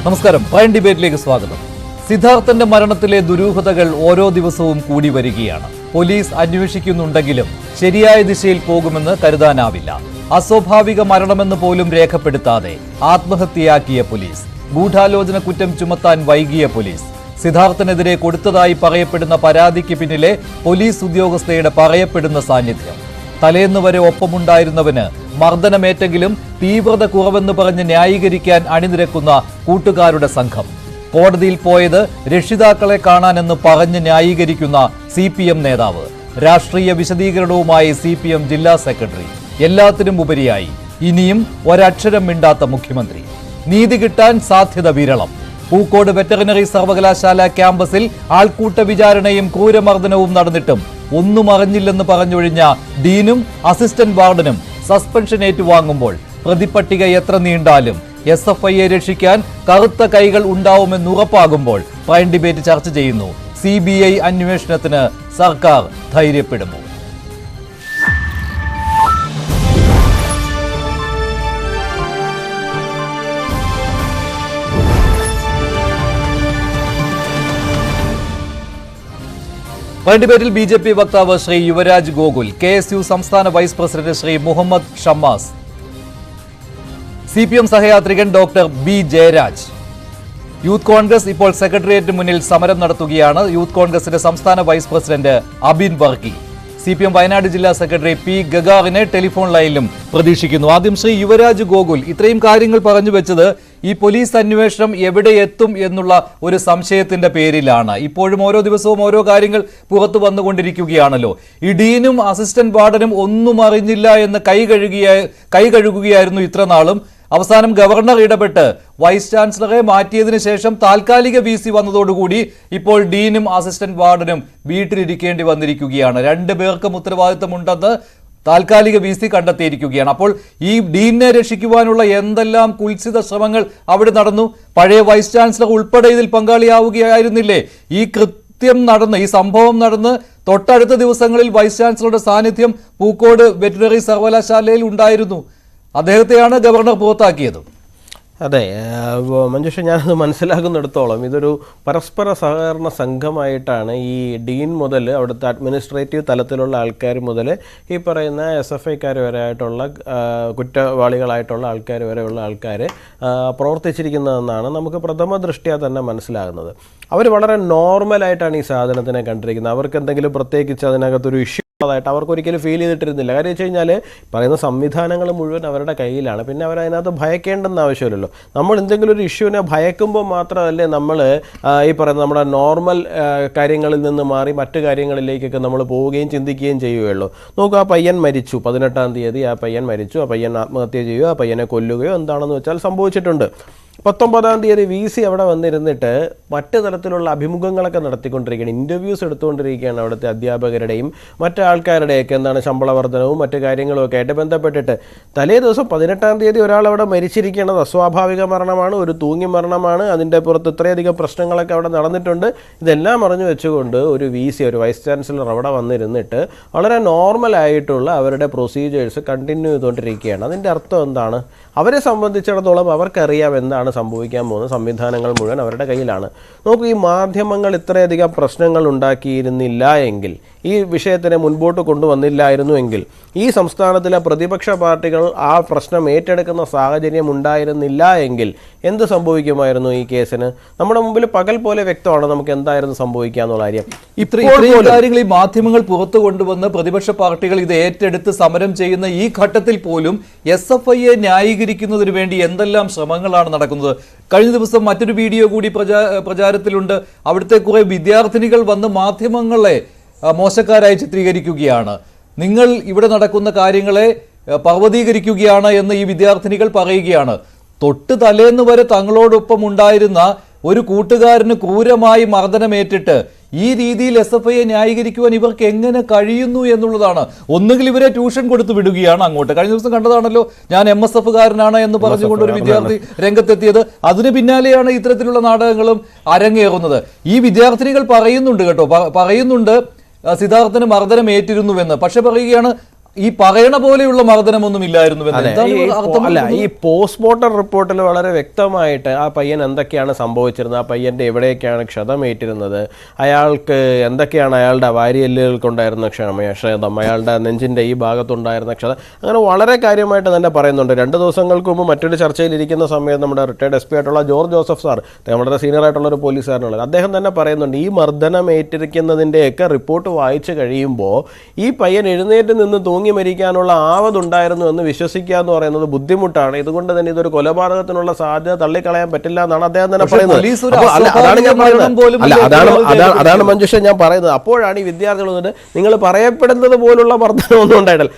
നമസ്കാരം. പ്രൈം ഡിബേറ്റിലേക്ക് സ്വാഗതം. സിദ്ധാർത്ഥന്റെ മരണത്തിലെ ദുരൂഹതകൾ ഓരോ ദിവസവും കൂടി വരികയാണ്. പോലീസ് അന്വേഷിക്കുന്നുണ്ടെങ്കിലും ശരിയായ ദിശയിൽ പോകുമെന്ന് കരുതാനാവില്ല. അസ്വാഭാവിക മരണമെന്ന് പോലും രേഖപ്പെടുത്താതെ ആത്മഹത്യയാക്കിയ പോലീസ്, ഗൂഢാലോചന കുറ്റം ചുമത്താൻ വൈകിയ പോലീസ്, സിദ്ധാർത്ഥനെതിരെ കൊടുത്തതായി പറയപ്പെടുന്ന പരാതിക്ക് പിന്നിലെ പോലീസ് ഉദ്യോഗസ്ഥയുടെ പറയപ്പെടുന്ന സാന്നിധ്യം, തലേന്ന് വരെ ഒപ്പമുണ്ടായിരുന്നവന് മർദ്ദനമേറ്റെങ്കിലും തീവ്രത കുറവെന്ന് പറഞ്ഞ് ന്യായീകരിക്കാൻ അണിനിരക്കുന്ന കൂട്ടുകാരുടെ സംഘം, കോടതിയിൽ പോയത് രക്ഷിതാക്കളെ കാണാനെന്ന് പറഞ്ഞ് ന്യായീകരിക്കുന്ന CPM നേതാവ്, രാഷ്ട്രീയ വിശദീകരണവുമായി CPM ജില്ലാ സെക്രട്ടറി, എല്ലാത്തിനും ഉപരിയായി ഇനിയും ഒരക്ഷരം മിണ്ടാത്ത മുഖ്യമന്ത്രി. നീതി കിട്ടാൻ സാധ്യത വിരളം. പൂക്കോട് വെറ്ററിനറി സർവകലാശാല ക്യാമ്പസിൽ ആൾക്കൂട്ട വിചാരണയും ക്രൂരമർദ്ദനവും നടന്നിട്ടും ഒന്നും അറിഞ്ഞില്ലെന്ന് പറഞ്ഞൊഴിഞ്ഞ ഡീനും അസിസ്റ്റന്റ് വാർഡനും സസ്പെൻഷൻ ഏറ്റുവാങ്ങുമ്പോൾ പ്രതിപട്ടിക എത്ര നീണ്ടാലും SFIയെ രക്ഷിക്കാൻ കറുത്ത കൈകൾ ഉണ്ടാവുമെന്ന് ഉറപ്പാകുമ്പോൾ പ്രൈം ഡിബേറ്റ് ചർച്ച ചെയ്യുന്നു. CBI അന്വേഷണത്തിന് സർക്കാർ ധൈര്യപ്പെടുമോ? പ്രൈം ഡിബേറ്റിൽ BJP വക്താവ് ശ്രീ യുവരാജ് ഗോകുൽ, KSU സംസ്ഥാന vice president Shri Muhammad Shammas, CPM സഹയാത്രികൻ doctor B Jayaraj. Youth Congress ഇപ്പോൾ സെക്രട്ടേറിയറ്റിന് മുന്നിൽ സമരം നടത്തുകയാണ്. യൂത്ത് കോൺഗ്രസിന്റെ സംസ്ഥാന vice president Abin Varkey, CPM Wayanad ജില്ലാ സെക്രട്ടറി P ഗഗാറിനെ ടെലിഫോൺ ലൈനിലും പ്രതീക്ഷിക്കുന്നു. ആദ്യം ശ്രീ യുവരാജ് ഗോകുൽ, ഇത്രയും കാര്യങ്ങൾ പറഞ്ഞു വെച്ചത് ഈ പോലീസ് അന്വേഷണം എവിടെ എത്തും എന്നുള്ള ഒരു സംശയത്തിന്റെ പേരിലാണ്. ഇപ്പോഴും ഓരോ ദിവസവും ഓരോ കാര്യങ്ങൾ പുറത്തു വന്നുകൊണ്ടിരിക്കുകയാണല്ലോ. ഈ ഡീനും അസിസ്റ്റന്റ് വാർഡനും ഒന്നും അറിഞ്ഞില്ല എന്ന് കൈ കഴുകുകയായിരുന്നു ഇത്ര നാളും. അവസാനം ഗവർണർ ഇടപെട്ട് വൈസ് ചാൻസലറെ മാറ്റിയതിനു ശേഷം താൽക്കാലിക VC വന്നതോടുകൂടി ഇപ്പോൾ ഡീനും അസിസ്റ്റന്റ് വാർഡനും വീട്ടിലിരിക്കേണ്ടി വന്നിരിക്കുകയാണ്. രണ്ടുപേർക്കും ഉത്തരവാദിത്തമുണ്ടെന്ന് താൽക്കാലിക VC കണ്ടെത്തിയിരിക്കുകയാണ്. അപ്പോൾ ഈ ഡീനെ രക്ഷിക്കുവാനുള്ള എന്തെല്ലാം കുൽസിത ശ്രമങ്ങൾ അവിടെ നടന്നു. പഴയ വൈസ് ചാൻസലർ ഉൾപ്പെടെ ഇതിൽ പങ്കാളിയാവുകയായിരുന്നില്ലേ? ഈ സംഭവം നടന്ന് തൊട്ടടുത്ത ദിവസങ്ങളിൽ വൈസ് ചാൻസലറുടെ സാന്നിധ്യം പൂക്കോട് വെറ്ററിനറി സർവകലാശാലയിൽ ഉണ്ടായിരുന്നു. അദ്ദേഹത്തെയാണ് ഗവർണർ പുറത്താക്കിയത്. അതെ മഞ്ജുഷ, ഞാനത് മനസ്സിലാക്കുന്നിടത്തോളം ഇതൊരു പരസ്പര സഹകരണ സംഘമായിട്ടാണ് ഈ ഡീൻ മുതൽ അവിടുത്തെ അഡ്മിനിസ്ട്രേറ്റീവ് തലത്തിലുള്ള ആൾക്കാർ മുതൽ ഈ പറയുന്ന SFIക്കാർ വരെ ആയിട്ടുള്ള കുറ്റവാളികളായിട്ടുള്ള ആൾക്കാർ വരെയുള്ള ആൾക്കാർ പ്രവർത്തിച്ചിരിക്കുന്നതെന്നാണ് നമുക്ക് പ്രഥമ ദൃഷ്ട്യാ തന്നെ മനസ്സിലാകുന്നത്. അവർ വളരെ നോർമലായിട്ടാണ് ഈ സാധനത്തിനെ കണ്ടിരിക്കുന്നത്. അവർക്ക് എന്തെങ്കിലും പ്രത്യേകിച്ച് അതിനകത്തൊരു ഇഷ്യൂ ായിട്ട് അവർക്കൊരിക്കലും ഫീൽ ചെയ്തിട്ടിരുന്നില്ല. കാര്യം വെച്ച് കഴിഞ്ഞാൽ പറയുന്ന സംവിധാനങ്ങൾ മുഴുവൻ അവരുടെ കയ്യിലാണ്. പിന്നെ അവരതിനകത്ത് ഭയക്കേണ്ടെന്ന് ആവശ്യമില്ലല്ലോ. നമ്മൾ എന്തെങ്കിലും ഒരു ഇഷ്യൂവിനെ ഭയക്കുമ്പോൾ മാത്രമല്ലേ നമ്മൾ ഈ പറയുന്ന നമ്മുടെ നോർമൽ കാര്യങ്ങളിൽ നിന്ന് മാറി മറ്റു കാര്യങ്ങളിലേക്കൊക്കെ നമ്മൾ പോവുകയും ചിന്തിക്കുകയും ചെയ്യുകയുള്ളൂ. നോക്കുക, ആ പയ്യൻ മരിച്ചു, 18-ാം തീയതി ആ പയ്യൻ മരിച്ചു, ആ പയ്യൻ ആത്മഹത്യ ചെയ്യുകയോ ആ പയ്യനെ കൊല്ലുകയോ എന്താണെന്ന് വെച്ചാൽ സംഭവിച്ചിട്ടുണ്ട്. 19-ാം തീയതി VC അവിടെ വന്നിരുന്നിട്ട് മറ്റു തരത്തിലുള്ള അഭിമുഖങ്ങളൊക്കെ നടത്തിക്കൊണ്ടിരിക്കുകയാണ്, ഇൻ്റർവ്യൂസ് എടുത്തുകൊണ്ടിരിക്കുകയാണ് അവിടുത്തെ അധ്യാപകരുടെയും മറ്റു ആൾക്കാരുടെയൊക്കെ എന്താണ് ശമ്പള വർധനവും മറ്റു കാര്യങ്ങളുമൊക്കെ ആയിട്ട് ബന്ധപ്പെട്ടിട്ട്. തലേ ദിവസം 18-ാം തീയതി ഒരാൾ അവിടെ മരിച്ചിരിക്കുന്നത് അസ്വാഭാവിക മരണമാണ്, ഒരു തൂങ്ങി മരണമാണ്, അതിൻ്റെ പുറത്ത് ഇത്രയധികം പ്രശ്നങ്ങളൊക്കെ അവിടെ നടന്നിട്ടുണ്ട്. ഇതെല്ലാം അറിഞ്ഞു വെച്ചുകൊണ്ട് ഒരു VC, ഒരു വൈസ് ചാൻസലർ അവിടെ വന്നിരുന്നിട്ട് വളരെ നോർമലായിട്ടുള്ള അവരുടെ പ്രൊസീജിയേഴ്സ് കണ്ടിന്യൂ ചെയ്തുകൊണ്ടിരിക്കുകയാണ്. അതിൻ്റെ അർത്ഥം എന്താണ്? അവരെ സംബന്ധിച്ചിടത്തോളം അവർക്കറിയാം എന്താണ് സംഭവിക്കാൻ പോകുന്നത്. സംവിധാനങ്ങൾ മുഴുവൻ അവരുടെ കയ്യിലാണ്. നോക്കൂ, ഈ മാധ്യമങ്ങൾ ഇത്രയധികം പ്രശ്നങ്ങൾ ഉണ്ടാക്കിയിരുന്നില്ല എങ്കിൽ, ഈ വിഷയത്തിനെ മുൻപോട്ട് കൊണ്ടുവന്നില്ലായിരുന്നു എങ്കിൽ, ഈ സംസ്ഥാനത്തിലെ പ്രതിപക്ഷ പാർട്ടികൾ ആ പ്രശ്നം ഏറ്റെടുക്കുന്ന സാഹചര്യം ഉണ്ടായിരുന്നില്ല എങ്കിൽ എന്ത് സംഭവിക്കുമായിരുന്നു ഈ കേസിന്? നമ്മുടെ മുമ്പിൽ പകൽ പോലെ വ്യക്തമാണ് നമുക്ക് എന്തായിരുന്നു സംഭവിക്കുക എന്നുള്ള കാര്യം. ഇത്രയും കാര്യങ്ങൾ ഈ മാധ്യമങ്ങൾ പുറത്തു കൊണ്ടുവന്ന് പ്രതിപക്ഷ പാർട്ടികൾ ഇത് ഏറ്റെടുത്ത് സമരം ചെയ്യുന്ന ഈ ഘട്ടത്തിൽ പോലും SFIയെ ന്യായീകരിക്കുന്നതിന് വേണ്ടി എന്തെല്ലാം ശ്രമങ്ങളാണ് നടക്കുന്നത്. കഴിഞ്ഞ ദിവസം മറ്റൊരു വീഡിയോ കൂടി പ്രചാരത്തിലുണ്ട്. അവിടുത്തെ കുറെ വിദ്യാർത്ഥിനികൾ വന്ന് മാധ്യമങ്ങളെ മോശക്കാരായി ചിത്രീകരിക്കുകയാണ്. നിങ്ങൾ ഇവിടെ നടക്കുന്ന കാര്യങ്ങളെ പർവ്വതീകരിക്കുകയാണ് എന്ന് ഈ വിദ്യാർത്ഥിനികൾ പറയുകയാണ്. തൊട്ട് തലേന്ന് വരെ തങ്ങളോടൊപ്പം ഉണ്ടായിരുന്ന ഒരു കൂട്ടുകാരന് ക്രൂരമായി മർദ്ദനമേറ്റിട്ട് ഈ രീതിയിൽ SFIയെ ന്യായീകരിക്കുവാൻ ഇവർക്ക് എങ്ങനെ കഴിയുന്നു എന്നുള്ളതാണ്. ഒന്നുകിൽ ഇവരെ ട്യൂഷൻ കൊടുത്തു വിടുകയാണ് അങ്ങോട്ട്. കഴിഞ്ഞ ദിവസം കണ്ടതാണല്ലോ, ഞാൻ MSFകാരനാണ് എന്ന് പറഞ്ഞുകൊണ്ട് ഒരു വിദ്യാർത്ഥി രംഗത്തെത്തിയത്. അതിന് പിന്നാലെയാണ് ഇത്തരത്തിലുള്ള നാടകങ്ങളും അരങ്ങേറുന്നത്. ഈ വിദ്യാർത്ഥിനികൾ പറയുന്നുണ്ട് കേട്ടോ, പറയുന്നുണ്ട് സിദ്ധാർത്ഥന് മർദ്ദനമേറ്റിരുന്നുവെന്ന്. പക്ഷെ പറയുകയാണ് ഈ പറയണ പോലെയുള്ള മർദ്ദനമൊന്നും ഇല്ലായിരുന്നു. അല്ല, ഈ പോസ്റ്റ്മോർട്ടം റിപ്പോർട്ടിൽ വളരെ വ്യക്തമായിട്ട് ആ പയ്യൻ എന്തൊക്കെയാണ് സംഭവിച്ചിരുന്നത്, ആ പയ്യന്റെ എവിടെയൊക്കെയാണ് ക്ഷതമേറ്റിരുന്നത്, അയാൾക്ക് എന്തൊക്കെയാണ് അയാളുടെ വാരിയെല്ലുകൾക്കുണ്ടായിരുന്ന ക്ഷതം, അയാളുടെ നെഞ്ചിന്റെ ഈ ഭാഗത്തുണ്ടായിരുന്ന ക്ഷതം, അങ്ങനെ വളരെ കാര്യമായിട്ട് തന്നെ പറയുന്നുണ്ട്. 2 ദിവസങ്ങൾക്ക് മുമ്പ് മറ്റൊരു ചർച്ചയിൽ ഇരിക്കുന്ന സമയത്ത് നമ്മുടെ റിട്ടയർഡ് SP ആയിട്ടുള്ള ജോർജ് ജോസഫ് സാർ, വളരെ സീനിയർ ആയിട്ടുള്ള ഒരു പോലീസുകാരനുള്ളത്, അദ്ദേഹം തന്നെ പറയുന്നുണ്ട് ഈ മർദ്ദനം ഏറ്റിരിക്കുന്നതിൻ്റെയൊക്കെ റിപ്പോർട്ട് വായിച്ചു കഴിയുമ്പോൾ ഈ പയ്യൻ എഴുന്നേറ്റ് നിന്ന് തൂങ്ങി മരിക്കാനുള്ള ആവതുണ്ടായിരുന്നു എന്ന് വിശ്വസിക്കുക എന്ന് പറയുന്നത് ബുദ്ധിമുട്ടാണ്. ഇതുകൊണ്ട് തന്നെ ഇതൊരു കൊലപാതകത്തിനുള്ള സാധ്യത തള്ളിക്കളയാൻ പറ്റില്ല എന്നാണ് അദ്ദേഹം തന്നെ പറയുന്നത്. അതാണ് മഞ്ജുഷ ഞാൻ പറയുന്നത്. അപ്പോഴാണ് ഈ വിദ്യാർത്ഥികൾ വന്നിട്ട് നിങ്ങൾ പറയപ്പെടുന്നത് പോലുള്ള മർദ്ദനം ഒന്നും ഉണ്ടായിട്ടില്ല.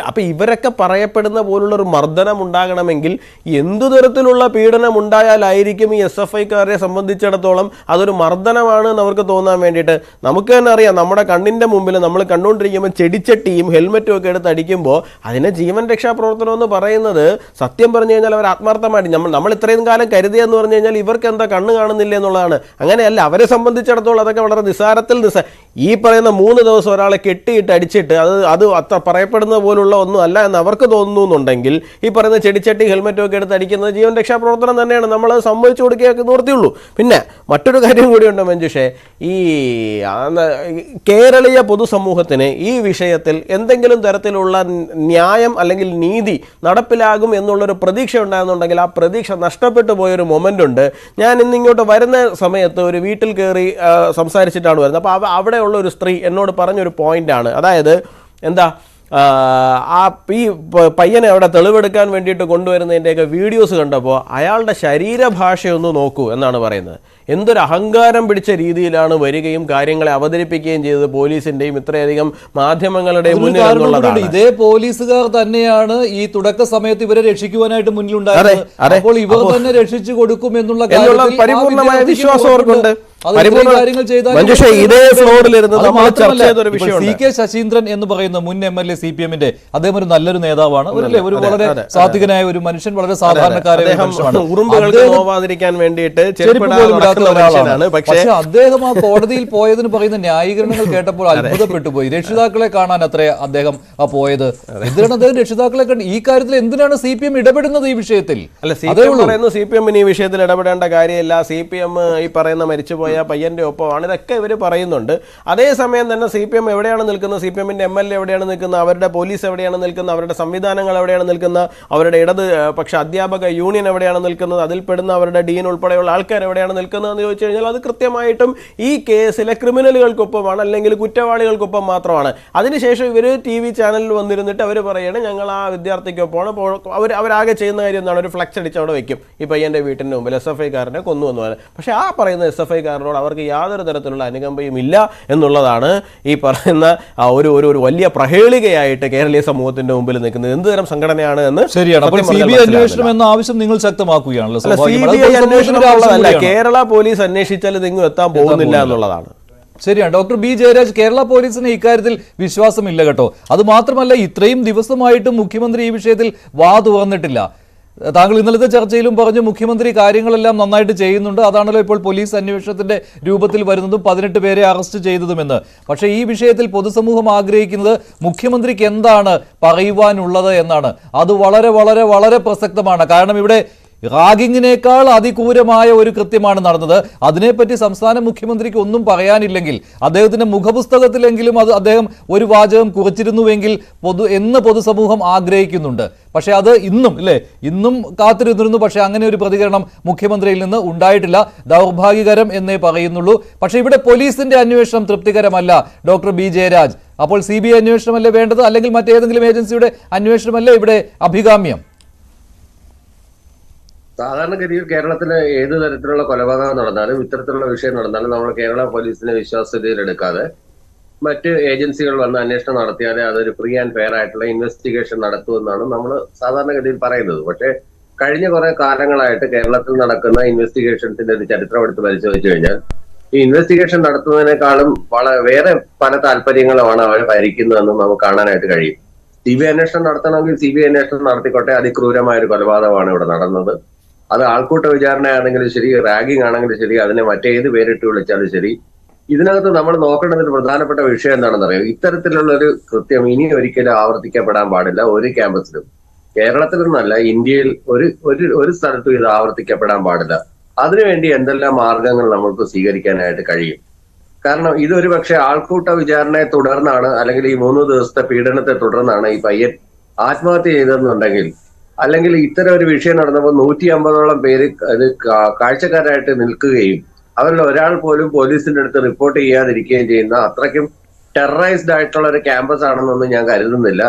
അപ്പൊ ഇവരൊക്കെ പറയപ്പെടുന്ന പോലുള്ള ഒരു മർദ്ദനം ഉണ്ടാകണമെങ്കിൽ എന്തു തരത്തിലുള്ള പീഡനം ഉണ്ടായാലായിരിക്കും ഈ SFIക്കാരെ സംബന്ധിച്ചിടത്തോളം അതൊരു മർദ്ദനമാണ് എന്ന് അവർക്ക് തോന്നാൻ വേണ്ടിയിട്ട്. നമുക്ക് തന്നെ അറിയാം, നമ്മുടെ കണ്ണിന്റെ മുമ്പിൽ നമ്മൾ കണ്ടുകൊണ്ടിരിക്കുമ്പോൾ ചെടിച്ചട്ടിയും ഹെൽമെറ്റും ഒക്കെ എടുത്ത് അടിക്കുമ്പോൾ അതിനെ ജീവൻ രക്ഷാപ്രവർത്തനം എന്ന് പറയുന്നത് സത്യം പറഞ്ഞു കഴിഞ്ഞാൽ അവർ ആത്മാർത്ഥമായിട്ട് നമ്മൾ ഇത്രയും കാലം കരുതിയെന്ന് പറഞ്ഞു കഴിഞ്ഞാൽ ഇവർക്ക് എന്താ കണ്ണ് കാണുന്നില്ല എന്നുള്ളതാണ്. അങ്ങനെയല്ല, അവരെ സംബന്ധിച്ചിടത്തോളം അതൊക്കെ വളരെ ഈ പറയുന്ന 3 ദിവസം ഒരാളെ കെട്ടിയിട്ട് അടിച്ചിട്ട് അത് അത്ര പറയപ്പെടുന്ന പോലുള്ള ഒന്നും അല്ല എന്ന് അവർക്ക് തോന്നുന്നുണ്ടെങ്കിൽ ഈ പറയുന്ന ചെടിച്ചട്ടി ഹെൽമെറ്റും ഒക്കെ എടുത്ത് അടിക്കുന്നത് ജീവൻ രക്ഷാപ്രവർത്തനം തന്നെയാണ്. നമ്മളത് സമ്മതിച്ചു കൊടുക്കുകയൊക്കെ നിവർത്തിയുള്ളൂ. പിന്നെ മറ്റൊരു കാര്യം കൂടിയുണ്ട് മഞ്ജുഷേ, ഈ കേരളീയ പൊതുസമൂഹത്തിന് ഈ വിഷയത്തിൽ എന്തെങ്കിലും തരത്തിലുള്ള ന്യായം അല്ലെങ്കിൽ നീതി നടപ്പിലാകും എന്നുള്ളൊരു പ്രതീക്ഷ ഉണ്ടാകുന്നുണ്ടെങ്കിൽ ആ പ്രതീക്ഷ നഷ്ടപ്പെട്ടു പോയൊരു മൊമെൻ്റ് ഉണ്ട്. ഞാൻ ഇന്നിങ്ങോട്ട് വരുന്ന സമയത്ത് ഒരു വീട്ടിൽ കയറി സംസാരിച്ചിട്ടാണ് വരുന്നത്. അപ്പോൾ അവിടെയുള്ള ഒരു സ്ത്രീ എന്നോട് പറഞ്ഞൊരു പോയിൻ്റാണ്, അതായത് എന്താ ഈ പയ്യനെ അവിടെ തെളിവെടുക്കാൻ വേണ്ടിയിട്ട് കൊണ്ടുവരുന്നതിൻ്റെയൊക്കെ വീഡിയോസ് കണ്ടപ്പോൾ അയാളുടെ ശരീരഭാഷയൊന്ന് നോക്കൂ എന്നാണ് പറയുന്നത്. എന്തൊരു അഹങ്കാരം പിടിച്ച രീതിയിലാണ് വരികയും കാര്യങ്ങളെ അവതരിപ്പിക്കുകയും ചെയ്തത് പോലീസിന്റെയും ഇത്രയധികം മാധ്യമങ്ങളുടെയും മുന്നിൽ എന്നുള്ളതാണ്. ഇതേ പോലീസുകാർ തന്നെയാണ് ഈ തുടക്ക സമയത്ത് ഇവരെ രക്ഷിക്കുവാനായിട്ട് മുന്നിലുണ്ടായിരുന്നത്. അപ്പോൾ ഇവർ തന്നെ രക്ഷിച്ചു കൊടുക്കും എന്നുള്ള പരിപൂർണമായ വിശ്വാസം അവർക്കുണ്ട്. ഇതേ ഫ്ലോറിലിരുന്ന് നമ്മൾ ചർച്ച ചെയ്തൊരു വിഷയം CK ശശീന്ദ്രൻ എന്ന് പറയുന്ന മുൻ MLA CPM-ന്റെ അദ്ദേഹം ഒരു നല്ലൊരു നേതാവാണ്, ഒരു വളരെ സാത്വികനായ ഒരു മനുഷ്യൻ, വളരെ സാധാരണക്കാരായ നോവാതിരിക്കാൻ വേണ്ടിയിട്ട് ഒരാളാണ്. പക്ഷേ അദ്ദേഹം ആ കോടതിയിൽ പോയതിന് പറയുന്ന ന്യായീകരണങ്ങൾ കേട്ടപ്പോൾ അത്ഭുതപ്പെട്ടു പോയി. രക്ഷിതാക്കളെ കാണാൻ അത്ര അദ്ദേഹം പോയത്. എന്തിനാണ് അദ്ദേഹം രക്ഷിതാക്കളെ കണ്ട് ഈ കാര്യത്തിൽ എന്തിനാണ് CPM ഇടപെടുന്നത് ഈ വിഷയത്തിൽ? CPM ഈ വിഷയത്തിൽ ഇടപെടേണ്ട കാര്യമില്ല. CPM ഈ പറയുന്ന മരിച്ചുപോയ പയ്യന്റെ ഒപ്പമാണ്, ഇതൊക്കെ ഇവർ പറയുന്നുണ്ട്. അതേസമയം തന്നെ CPM എവിടെയാണ് നിൽക്കുന്നത്, CPM-ന്റെ MLA എവിടെയാണ് നിൽക്കുന്നത്, അവരുടെ പോലീസ് എവിടെയാണ് നിൽക്കുന്നത്, അവരുടെ സംവിധാനങ്ങൾ എവിടെയാണ് നിൽക്കുന്നത്, അവരുടെ ഇടത് പക്ഷെ അധ്യാപക യൂണിയൻ എവിടെയാണ് നിൽക്കുന്നത്, അതിൽപ്പെടുന്ന അവരുടെ ഡീൻ ഉൾപ്പെടെയുള്ള ആൾക്കാർ എവിടെയാണ് നിൽക്കുന്നത് എന്ന് ചോദിച്ചു കഴിഞ്ഞാൽ അത് കൃത്യമായിട്ടും ഈ കേസിലെ ക്രിമിനലുകൾക്കൊപ്പമാണ്, അല്ലെങ്കിൽ കുറ്റവാളികൾക്കൊപ്പം മാത്രമാണ്. അതിനുശേഷം ഇവർ TV ചാനലിൽ വന്നിരുന്നിട്ട് അവർ പറയുകയാണ് ഞങ്ങൾ ആ വിദ്യാർത്ഥിക്കൊപ്പമാണ്. അവരാകെ ചെയ്യുന്ന കാര്യം എന്താണ്, ഒരു ഫ്ലക്സ് അടിച്ച് അവിടെ വെക്കും ഈ പയ്യന്റെ വീട്ടിൻ്റെ മുമ്പിൽ SFIക്കാരനെ കൊന്നു എന്ന് പറയാൻ. പക്ഷേ ആ പറയുന്ന SFIക്കാരനോട് അവർക്ക് യാതൊരു തരത്തിലുള്ള അനുകമ്പയും ഇല്ല എന്നുള്ളതാണ് ഈ പറയുന്ന ഒരു വലിയ പ്രഹേളികയായിട്ട് കേരളീയ സമൂഹത്തിന്റെ മുമ്പിൽ നിൽക്കുന്നത്. എന്ത് തരം സംഘടനയാണ് എന്ന് ശരിയാണ്. CBI അന്വേഷണം എന്ന ആവശ്യം നിങ്ങൾ ശക്തമാക്കുകയാണല്ലോ. കേരള പോലീസ് അന്വേഷിച്ചാൽ ഇതെങ്ങും എത്താൻ പോകുന്നില്ല എന്നുള്ളതാണ്. ശരിയാണ്. ഡോക്ടർ B ജയരാജ്, കേരള പോലീസിന് ഇക്കാര്യത്തിൽ വിശ്വാസമില്ല കേട്ടോ. അത് മാത്രമല്ല, ഇത്രയും ദിവസമായിട്ടും മുഖ്യമന്ത്രി ഈ വിഷയത്തിൽ വാ തുറന്നിട്ടില്ല. താങ്കൾ ഇന്നലത്തെ ചർച്ചയിലും പറഞ്ഞു മുഖ്യമന്ത്രി കാര്യങ്ങളെല്ലാം നന്നായിട്ട് ചെയ്യുന്നുണ്ട്, അതാണല്ലോ ഇപ്പോൾ പോലീസ് അന്വേഷണത്തിന്റെ രൂപത്തിൽ വരുന്നതും 18 പേരെ അറസ്റ്റ് ചെയ്തതുമെന്ന്. പക്ഷേ ഈ വിഷയത്തിൽ പൊതുസമൂഹം ആഗ്രഹിക്കുന്നത് മുഖ്യമന്ത്രിക്ക് എന്താണ് പറയുവാനുള്ളത് എന്നാണ്. അത് വളരെ വളരെ വളരെ പ്രസക്തമാണ്. കാരണം ഇവിടെ റാഗിങ്ങിനേക്കാൾ അതിക്രൂരമായ ഒരു കൃത്യമാണ് നടന്നത്. അതിനെപ്പറ്റി സംസ്ഥാന മുഖ്യമന്ത്രിക്ക് ഒന്നും പറയാനില്ലെങ്കിൽ അദ്ദേഹത്തിന്റെ മുഖപുസ്തകത്തിലെങ്കിലും അദ്ദേഹം ഒരു വാചകം കുറിച്ചിരുന്നുവെങ്കിൽ പൊതുസമൂഹം ആഗ്രഹിക്കുന്നുണ്ട്. പക്ഷെ അത് ഇന്നും കാത്തിരുന്നിരുന്നു. പക്ഷെ അങ്ങനെ ഒരു പ്രതികരണം മുഖ്യമന്ത്രിയിൽ നിന്ന് ഉണ്ടായിട്ടില്ല. ദൗർഭാഗ്യകരം എന്നേ പറയുന്നുള്ളൂ. പക്ഷെ ഇവിടെ പോലീസിന്റെ അന്വേഷണം തൃപ്തികരമല്ല ഡോക്ടർ B ജയരാജ്. അപ്പോൾ CBI അന്വേഷണമല്ലേ വേണ്ടത്, അല്ലെങ്കിൽ മറ്റേതെങ്കിലും ഏജൻസിയുടെ അന്വേഷണമല്ലേ ഇവിടെ അഭികാമ്യം? സാധാരണഗതിയിൽ കേരളത്തിലെ ഏത് തരത്തിലുള്ള കൊലപാതകം നടന്നാലും ഇത്തരത്തിലുള്ള വിഷയം നടന്നാലും നമ്മൾ കേരള പോലീസിനെ വിശ്വാസ്യതയിലെടുക്കാതെ മറ്റ് ഏജൻസികൾ വന്ന് അന്വേഷണം നടത്തിയാലേ അതൊരു ഫ്രീ ആൻഡ് ഫെയർ ആയിട്ടുള്ള ഇൻവെസ്റ്റിഗേഷൻ നടത്തുമെന്നാണ് നമ്മൾ സാധാരണഗതിയിൽ പറയുന്നത്. പക്ഷേ കഴിഞ്ഞ കുറെ കാലങ്ങളായിട്ട് കേരളത്തിൽ നടക്കുന്ന ഇൻവെസ്റ്റിഗേഷൻസിന്റെ ഒരു ചരിത്രം എടുത്ത് പരിശോധിച്ചു കഴിഞ്ഞാൽ ഈ ഇൻവെസ്റ്റിഗേഷൻ നടത്തുന്നതിനേക്കാളും വേറെ പല താല്പര്യങ്ങളുമാണ് അവർ ഭരിക്കുന്നതെന്ന് നമുക്ക് കാണാനായിട്ട് കഴിയും. CBI അന്വേഷണം നടത്തണമെങ്കിൽ CBI അന്വേഷണം നടത്തിക്കോട്ടെ. അതിക്രൂരമായ ഒരു കൊലപാതകമാണ് ഇവിടെ നടന്നത്. അത് ആൾക്കൂട്ട വിചാരണയാണെങ്കിലും ശരി, റാഗിംഗ് ആണെങ്കിലും ശരി, അതിനെ മറ്റേത് പേരിട്ട് വിളിച്ചാലും ശരി, ഇതിനകത്ത് നമ്മൾ നോക്കേണ്ടത് ഒരു പ്രധാനപ്പെട്ട വിഷയം എന്താണെന്ന് അറിയാം. ഇത്തരത്തിലുള്ള ഒരു കൃത്യം ഇനി ഒരിക്കലും ആവർത്തിക്കപ്പെടാൻ പാടില്ല ഒരു ക്യാമ്പസിലും. കേരളത്തിലൊന്നല്ല, ഇന്ത്യയിൽ ഒരു സ്ഥലത്തും ഇത് ആവർത്തിക്കപ്പെടാൻ പാടില്ല. അതിനുവേണ്ടി എന്തെല്ലാം മാർഗങ്ങൾ നമുക്ക് സ്വീകരിക്കാനായിട്ട് കഴിയും? കാരണം ഇതൊരു പക്ഷേ ആൾക്കൂട്ട വിചാരണയെ തുടർന്നാണ്, അല്ലെങ്കിൽ ഈ 3 ദിവസത്തെ പീഡനത്തെ തുടർന്നാണ് ഈ പയ്യൻ ആത്മഹത്യ ചെയ്തതെന്നുണ്ടെങ്കിൽ, അല്ലെങ്കിൽ ഇത്തരം ഒരു വിഷയം നടന്നപ്പോൾ 150ഓളം പേര് അത് കാഴ്ചക്കാരായിട്ട് നിൽക്കുകയും അവരിൽ ഒരാൾ പോലും പോലീസിന്റെ അടുത്ത് റിപ്പോർട്ട് ചെയ്യാതിരിക്കുകയും ചെയ്യുന്ന അത്രയ്ക്കും ടെററൈസ്ഡ് ആയിട്ടുള്ള ഒരു ക്യാമ്പസ് ആണെന്നൊന്നും ഞാൻ കരുതുന്നില്ല.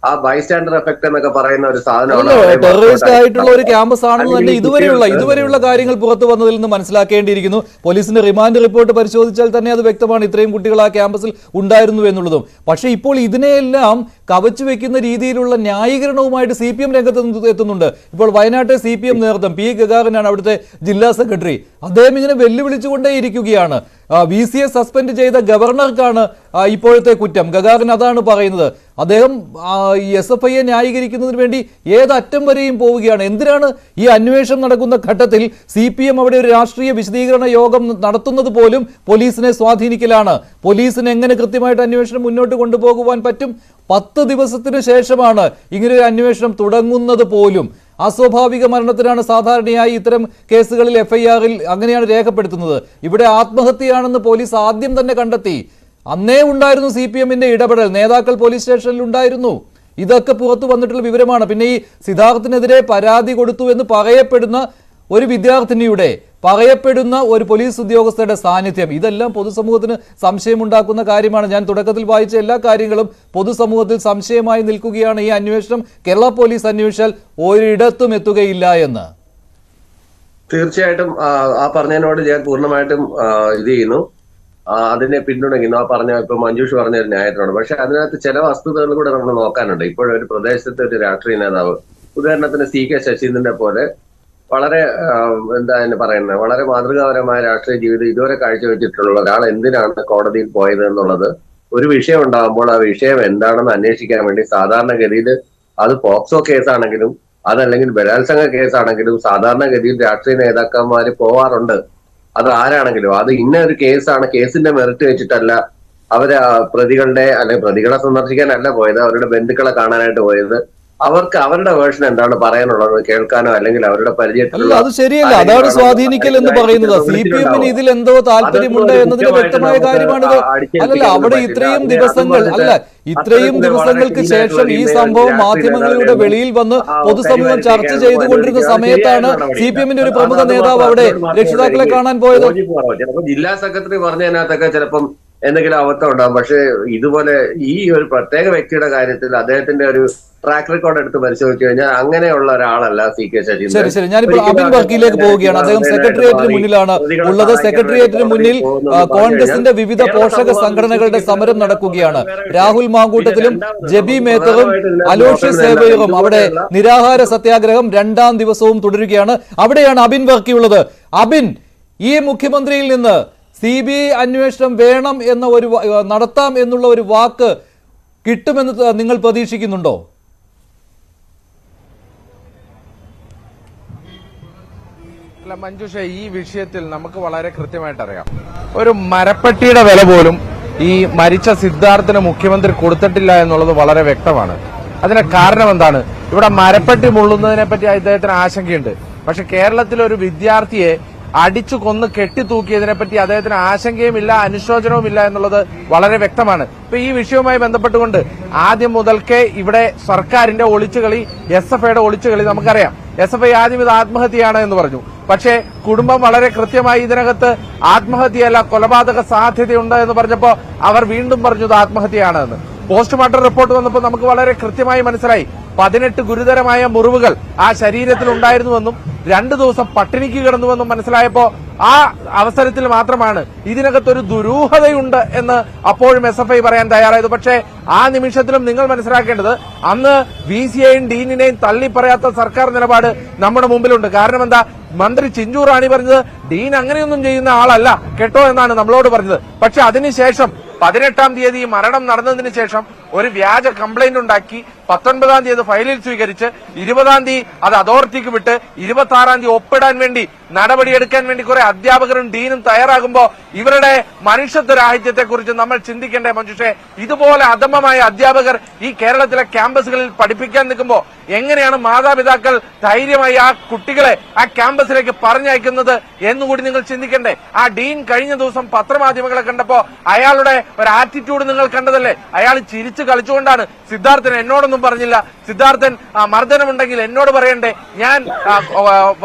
ആ ബൈസ്റ്റാൻഡർ എഫക്ട് എന്നൊക്കെ പറയുന്ന ഒരു സാധനമാണ്. ടെററിസ്റ്റ് ആയിട്ടുള്ള ഒരു ക്യാമ്പസ് ആണെന്ന് തന്നെ ഇതുവരെയുള്ള കാര്യങ്ങൾ പുറത്തു വന്നതിൽ നിന്ന് മനസ്സിലാക്കേണ്ടിയിരിക്കുന്നു. പോലീസിന്റെ റിമാൻഡ് റിപ്പോർട്ട് പരിശോധിച്ചാൽ തന്നെ അത് വ്യക്തമാണ്, ഇത്രയും കുട്ടികൾ ആ ക്യാമ്പസിൽ ഉണ്ടായിരുന്നു എന്നുള്ളതും. പക്ഷേ ഇപ്പോൾ ഇതിനെയെല്ലാം കവച്ചു വെക്കുന്ന രീതിയിലുള്ള ന്യായീകരണവുമായിട്ട് CPM രംഗത്ത് എത്തുന്നുണ്ട്. ഇപ്പോൾ വയനാട്ടെ CPM നേതൃത്വം P. ഗഗാറിനാണ് അവിടുത്തെ ജില്ലാ സെക്രട്ടറി. അദ്ദേഹം ഇങ്ങനെ വെല്ലുവിളിച്ചുകൊണ്ടേയിരിക്കുകയാണ്. VC-യെ സസ്പെൻഡ് ചെയ്ത ഗവർണർക്കാണ് ഇപ്പോഴത്തെ കുറ്റം. ഗഗാറിൻ അതാണ് പറയുന്നത്. അദ്ദേഹം SFI-യെ ന്യായീകരിക്കുന്നതിന് വേണ്ടി ഏതറ്റം വരെയും പോവുകയാണ്. എന്തിനാണ് ഈ അന്വേഷണം നടക്കുന്ന ഘട്ടത്തിൽ CPM അവിടെ ഒരു രാഷ്ട്രീയ വിശദീകരണ യോഗം നടത്തുന്നത് പോലും പോലീസിനെ സ്വാധീനിക്കലാണ്. പോലീസിന് എങ്ങനെ കൃത്യമായിട്ട് അന്വേഷണം മുന്നോട്ട് കൊണ്ടുപോകുവാൻ പറ്റും? 10 ദിവസത്തിന് ശേഷമാണ് ഇങ്ങനൊരു അന്വേഷണം തുടങ്ങുന്നത് പോലും. അസ്വാഭാവിക മരണത്തിനാണ് സാധാരണയായി ഇത്തരം കേസുകളിൽ FIR-ൽ അങ്ങനെയാണ് രേഖപ്പെടുത്തുന്നത്. ഇവിടെ ആത്മഹത്യയാണെന്ന് പോലീസ് ആദ്യം തന്നെ കണ്ടെത്തി. അന്നേ ഉണ്ടായിരുന്നു CPM-ന്റെ ഇടപെടൽ, നേതാക്കൾ പോലീസ് സ്റ്റേഷനിൽ ഉണ്ടായിരുന്നു. ഇതൊക്കെ പുറത്തു വന്നിട്ടുള്ള വിവരമാണ്. പിന്നെ ഈ സിദ്ധാർത്ഥിനെതിരെ പരാതി കൊടുത്തു എന്ന് പറയപ്പെടുന്ന ഒരു വിദ്യാർത്ഥിനിയുടെ, പറയപ്പെടുന്ന ഒരു പോലീസ് ഉദ്യോഗസ്ഥരുടെ സാന്നിധ്യം, ഇതെല്ലാം പൊതുസമൂഹത്തിന് സംശയമുണ്ടാക്കുന്ന കാര്യമാണ്. ഞാൻ തുടക്കത്തിൽ വായിച്ച എല്ലാ കാര്യങ്ങളും പൊതുസമൂഹത്തിൽ സംശയമായി നിൽക്കുകയാണ്. ഈ അന്വേഷണം കേരള പോലീസ് അന്വേഷിച്ചാൽ ഒരിടത്തും എത്തുകയില്ല എന്ന്. തീർച്ചയായിട്ടും ആ പറഞ്ഞതിനോട് ഞാൻ പൂർണ്ണമായിട്ടും ഇത് ചെയ്യുന്നു, അതിനെ പിന്തുണയ്ക്കുന്നു. ആ പറഞ്ഞ ഇപ്പൊ മഞ്ജുഷ് പറഞ്ഞ ഒരു ന്യായത്തിനോട്. പക്ഷെ അതിനകത്ത് ചില വസ്തുതകൾ കൂടെ നമ്മൾ നോക്കാനുണ്ട്. ഇപ്പോഴൊരു പ്രദേശത്തെ ഒരു രാഷ്ട്രീയ നേതാവ്, ഉദാഹരണത്തിന് CK ശശീന്ദ്രനെ പോലെ വളരെ പറയുന്നത്, വളരെ മാതൃകാപരമായ രാഷ്ട്രീയ ജീവിതം ഇതുവരെ കാഴ്ചവെച്ചിട്ടുള്ള ഒരാൾ എന്തിനാണ് കോടതിയിൽ പോയത് എന്നുള്ളത് ഒരു വിഷയം ഉണ്ടാകുമ്പോൾ ആ വിഷയം എന്താണെന്ന് അന്വേഷിക്കാൻ വേണ്ടി സാധാരണഗതിയിൽ അത് പോക്സോ കേസാണെങ്കിലും അതല്ലെങ്കിൽ ബലാത്സംഗ കേസാണെങ്കിലും സാധാരണഗതിയിൽ രാഷ്ട്രീയ നേതാക്കന്മാര് പോവാറുണ്ട്. അത് ആരാണെങ്കിലും അത് ഇന്ന ഒരു കേസാണ്, കേസിന്റെ മെറിറ്റ് വെച്ചിട്ടല്ല അവര് പ്രതികളുടെ അല്ലെങ്കിൽ പ്രതികളെ സന്ദർശിക്കാനല്ല പോയത്, അവരുടെ ബന്ധുക്കളെ കാണാനായിട്ട് പോയത്. അവർക്ക് അവരുടെ വേർഷൻ എന്താണ് പറയാനുള്ളത് കേൾക്കാനോ അല്ലെങ്കിൽ അവരുടെ പരിചയത്തിലുള്ള, അത് ശരിയല്ല. അതാണ് സ്വാധീനിക്കൽ എന്ന് പറയുന്നത്. CPM-ന് ഇതിൽ എന്തോ താല്പര്യമുണ്ട് എന്നതിന് വ്യക്തമായ കാര്യമാണിത്. അല്ലല്ല, അവിടെ ഇത്രയും ദിവസങ്ങൾക്ക് ശേഷം ഈ സംഭവം മാധ്യമങ്ങളിലൂടെ വെളിയിൽ വന്ന് പൊതുസമൂഹം ചർച്ച ചെയ്തുകൊണ്ടിരുന്ന സമയത്താണ് CPM-ന്റെ ഒരു പ്രമുഖ നേതാവ് അവിടെ രക്ഷിതാക്കളെ കാണാൻ പോയത്. ചിലപ്പോൾ ജില്ലാ സെക്രട്ടറി പറഞ്ഞതിനകത്തൊക്കെ ചിലപ്പം എന്തെങ്കിലും അബദ്ധം ഉണ്ടാകും. പക്ഷെ ഇതുപോലെ ഈ ഒരു പ്രത്യേക വ്യക്തിയുടെ കാര്യത്തിൽ അദ്ദേഹത്തിന്റെ ഒരു ട്രാക്ക് റെക്കോർഡ് എടുത്ത് പരിശോധിച്ചു കഴിഞ്ഞാൽ അങ്ങനെയുള്ള ഒരാളല്ല CK ശശീന്ദ്രൻ. ശരി, ഞാനിപ്പോൾ അബിൻ വർക്കിയിലേക്ക് പോവുകയാണ്. അദ്ദേഹം സെക്രട്ടേറിയറ്റിന് മുന്നിലാണ് ഉള്ളത്. സെക്രട്ടേറിയറ്റിന് മുന്നിൽ കോൺഗ്രസിന്റെ വിവിധ പോഷക സംഘടനകളുടെ സമരം നടക്കുകയാണ്. രാഹുൽ മാങ്കൂട്ടത്തിലും ജബി മേത്തറും അലോഷ്യസ് സേവയറും അവിടെ നിരാഹാര സത്യാഗ്രഹം 2ാം ദിവസവും തുടരുകയാണ്. അവിടെയാണ് അബിൻ വർക്കിയുള്ളത്. അബിൻ, ഈ മുഖ്യമന്ത്രിയിൽ നിന്ന് CBI അന്വേഷണം വേണം എന്ന നടത്താം എന്നുള്ള ഒരു വാക്ക് കിട്ടുമെന്ന് നിങ്ങൾ പ്രതീക്ഷിക്കുന്നുണ്ടോ? അല്ല മഞ്ജുഷ, ഈ വിഷയത്തിൽ നമുക്ക് വളരെ കൃത്യമായിട്ട് അറിയാം. ഒരു മരപ്പട്ടിയുടെ വില പോലും ഈ മരിച്ച സിദ്ധാർത്ഥിന് മുഖ്യമന്ത്രി കൊടുത്തിട്ടില്ല എന്നുള്ളത് വളരെ വ്യക്തമാണ്. അതിന് കാരണം എന്താണ്? ഇവിടെ മരപ്പട്ടി മുള്ളുന്നതിനെ പറ്റി അദ്ദേഹത്തിന് ആശങ്കയുണ്ട്. പക്ഷെ കേരളത്തിലൊരു വിദ്യാർത്ഥിയെ അടിച്ചു കൊന്ന് കെട്ടിത്തൂക്കിയതിനെപ്പറ്റി അദ്ദേഹത്തിന് ആശങ്കയുമില്ല, അനുശോചനവുമില്ല എന്നുള്ളത് വളരെ വ്യക്തമാണ്. ഇപ്പൊ ഈ വിഷയവുമായി ബന്ധപ്പെട്ടുകൊണ്ട് ആദ്യം മുതൽക്കേ ഇവിടെ സർക്കാരിന്റെ ഒളിച്ചുകളി, SFIയുടെ ഒളിച്ചുകളി നമുക്കറിയാം. SFI ആദ്യം ഇത് ആത്മഹത്യയാണ് എന്ന് പറഞ്ഞു. പക്ഷേ കുടുംബം വളരെ കൃത്യമായി ഇതിനകത്ത് ആത്മഹത്യയല്ല കൊലപാതക സാധ്യതയുണ്ട് എന്ന് പറഞ്ഞപ്പോ അവർ വീണ്ടും പറഞ്ഞു ഇത് ആത്മഹത്യയാണ് എന്ന്. പോസ്റ്റ്മോർട്ടം റിപ്പോർട്ട് വന്നപ്പോൾ നമുക്ക് വളരെ കൃത്യമായി മനസ്സിലായി 18 ഗുരുതരമായ മുറിവുകൾ ആ ശരീരത്തിൽ ഉണ്ടായിരുന്നുവെന്നും 2 ദിവസം പട്ടിണിക്ക് കിടന്നുവെന്നും മനസ്സിലായപ്പോ ആ അവസരത്തിൽ മാത്രമാണ് ഇതിനകത്തൊരു ദുരൂഹതയുണ്ട് എന്ന് അപ്പോഴും SFI പറയാൻ തയ്യാറായത്. പക്ഷേ ആ നിമിഷത്തിലും നിങ്ങൾ മനസ്സിലാക്കേണ്ടത് അന്ന് VC-യെയും ഡീനിനെയും തള്ളിപ്പറയാത്ത സർക്കാർ നിലപാട് നമ്മുടെ മുമ്പിലുണ്ട്. കാരണം എന്താ? മന്ത്രി ചിഞ്ചു റാണി പറഞ്ഞത് ഡീൻ അങ്ങനെയൊന്നും ചെയ്യുന്ന ആളല്ല കേട്ടോ എന്നാണ് നമ്മളോട് പറഞ്ഞത്. പക്ഷെ അതിനുശേഷം 18-ാം തീയതി മരണം നടന്നതിന് ശേഷം ഒരു വ്യാജ കംപ്ലൈന്റ് ഉണ്ടാക്കി 19-ാം തീയതി ഫയലിൽ സ്വീകരിച്ച് 20-ാം തീയതി അത് അതോറിറ്റിക്ക് വിട്ട് 26-ാം തീയതി ഒപ്പിടാൻ വേണ്ടി നടപടിയെടുക്കാൻ വേണ്ടി കുറെ അധ്യാപകരും ഡീനും തയ്യാറാകുമ്പോൾ ഇവരുടെ മനുഷ്യത്വ രാഹിത്യത്തെ കുറിച്ച് നമ്മൾ ചിന്തിക്കേണ്ടേ മഞ്ജുഷേ? ഇതുപോലെ അധമമായ അധ്യാപകർ ഈ കേരളത്തിലെ ക്യാമ്പസുകളിൽ പഠിപ്പിക്കാൻ നിൽക്കുമ്പോൾ എങ്ങനെയാണ് മാതാപിതാക്കൾ ധൈര്യമായി ആ കുട്ടികളെ ആ ക്യാമ്പസിലേക്ക് പറഞ്ഞയക്കുന്നത് എന്നുകൂടി നിങ്ങൾ ചിന്തിക്കണ്ടേ? ആ ഡീൻ കഴിഞ്ഞ ദിവസം പത്രമാധ്യമങ്ങളെ കണ്ടപ്പോ അയാളുടെ ഒരു ആറ്റിറ്റ്യൂഡ് നിങ്ങൾ കണ്ടതല്ലേ? അയാൾ ചിരിച്ചു കളിച്ചുകൊണ്ടാണ്. സിദ്ധാർത്ഥൻ എന്നോടൊന്നും പറഞ്ഞില്ല. സിദ്ധാർത്ഥൻ മർദ്ദനമുണ്ടെങ്കിൽ എന്നോട് പറയണ്ടേ? ഞാൻ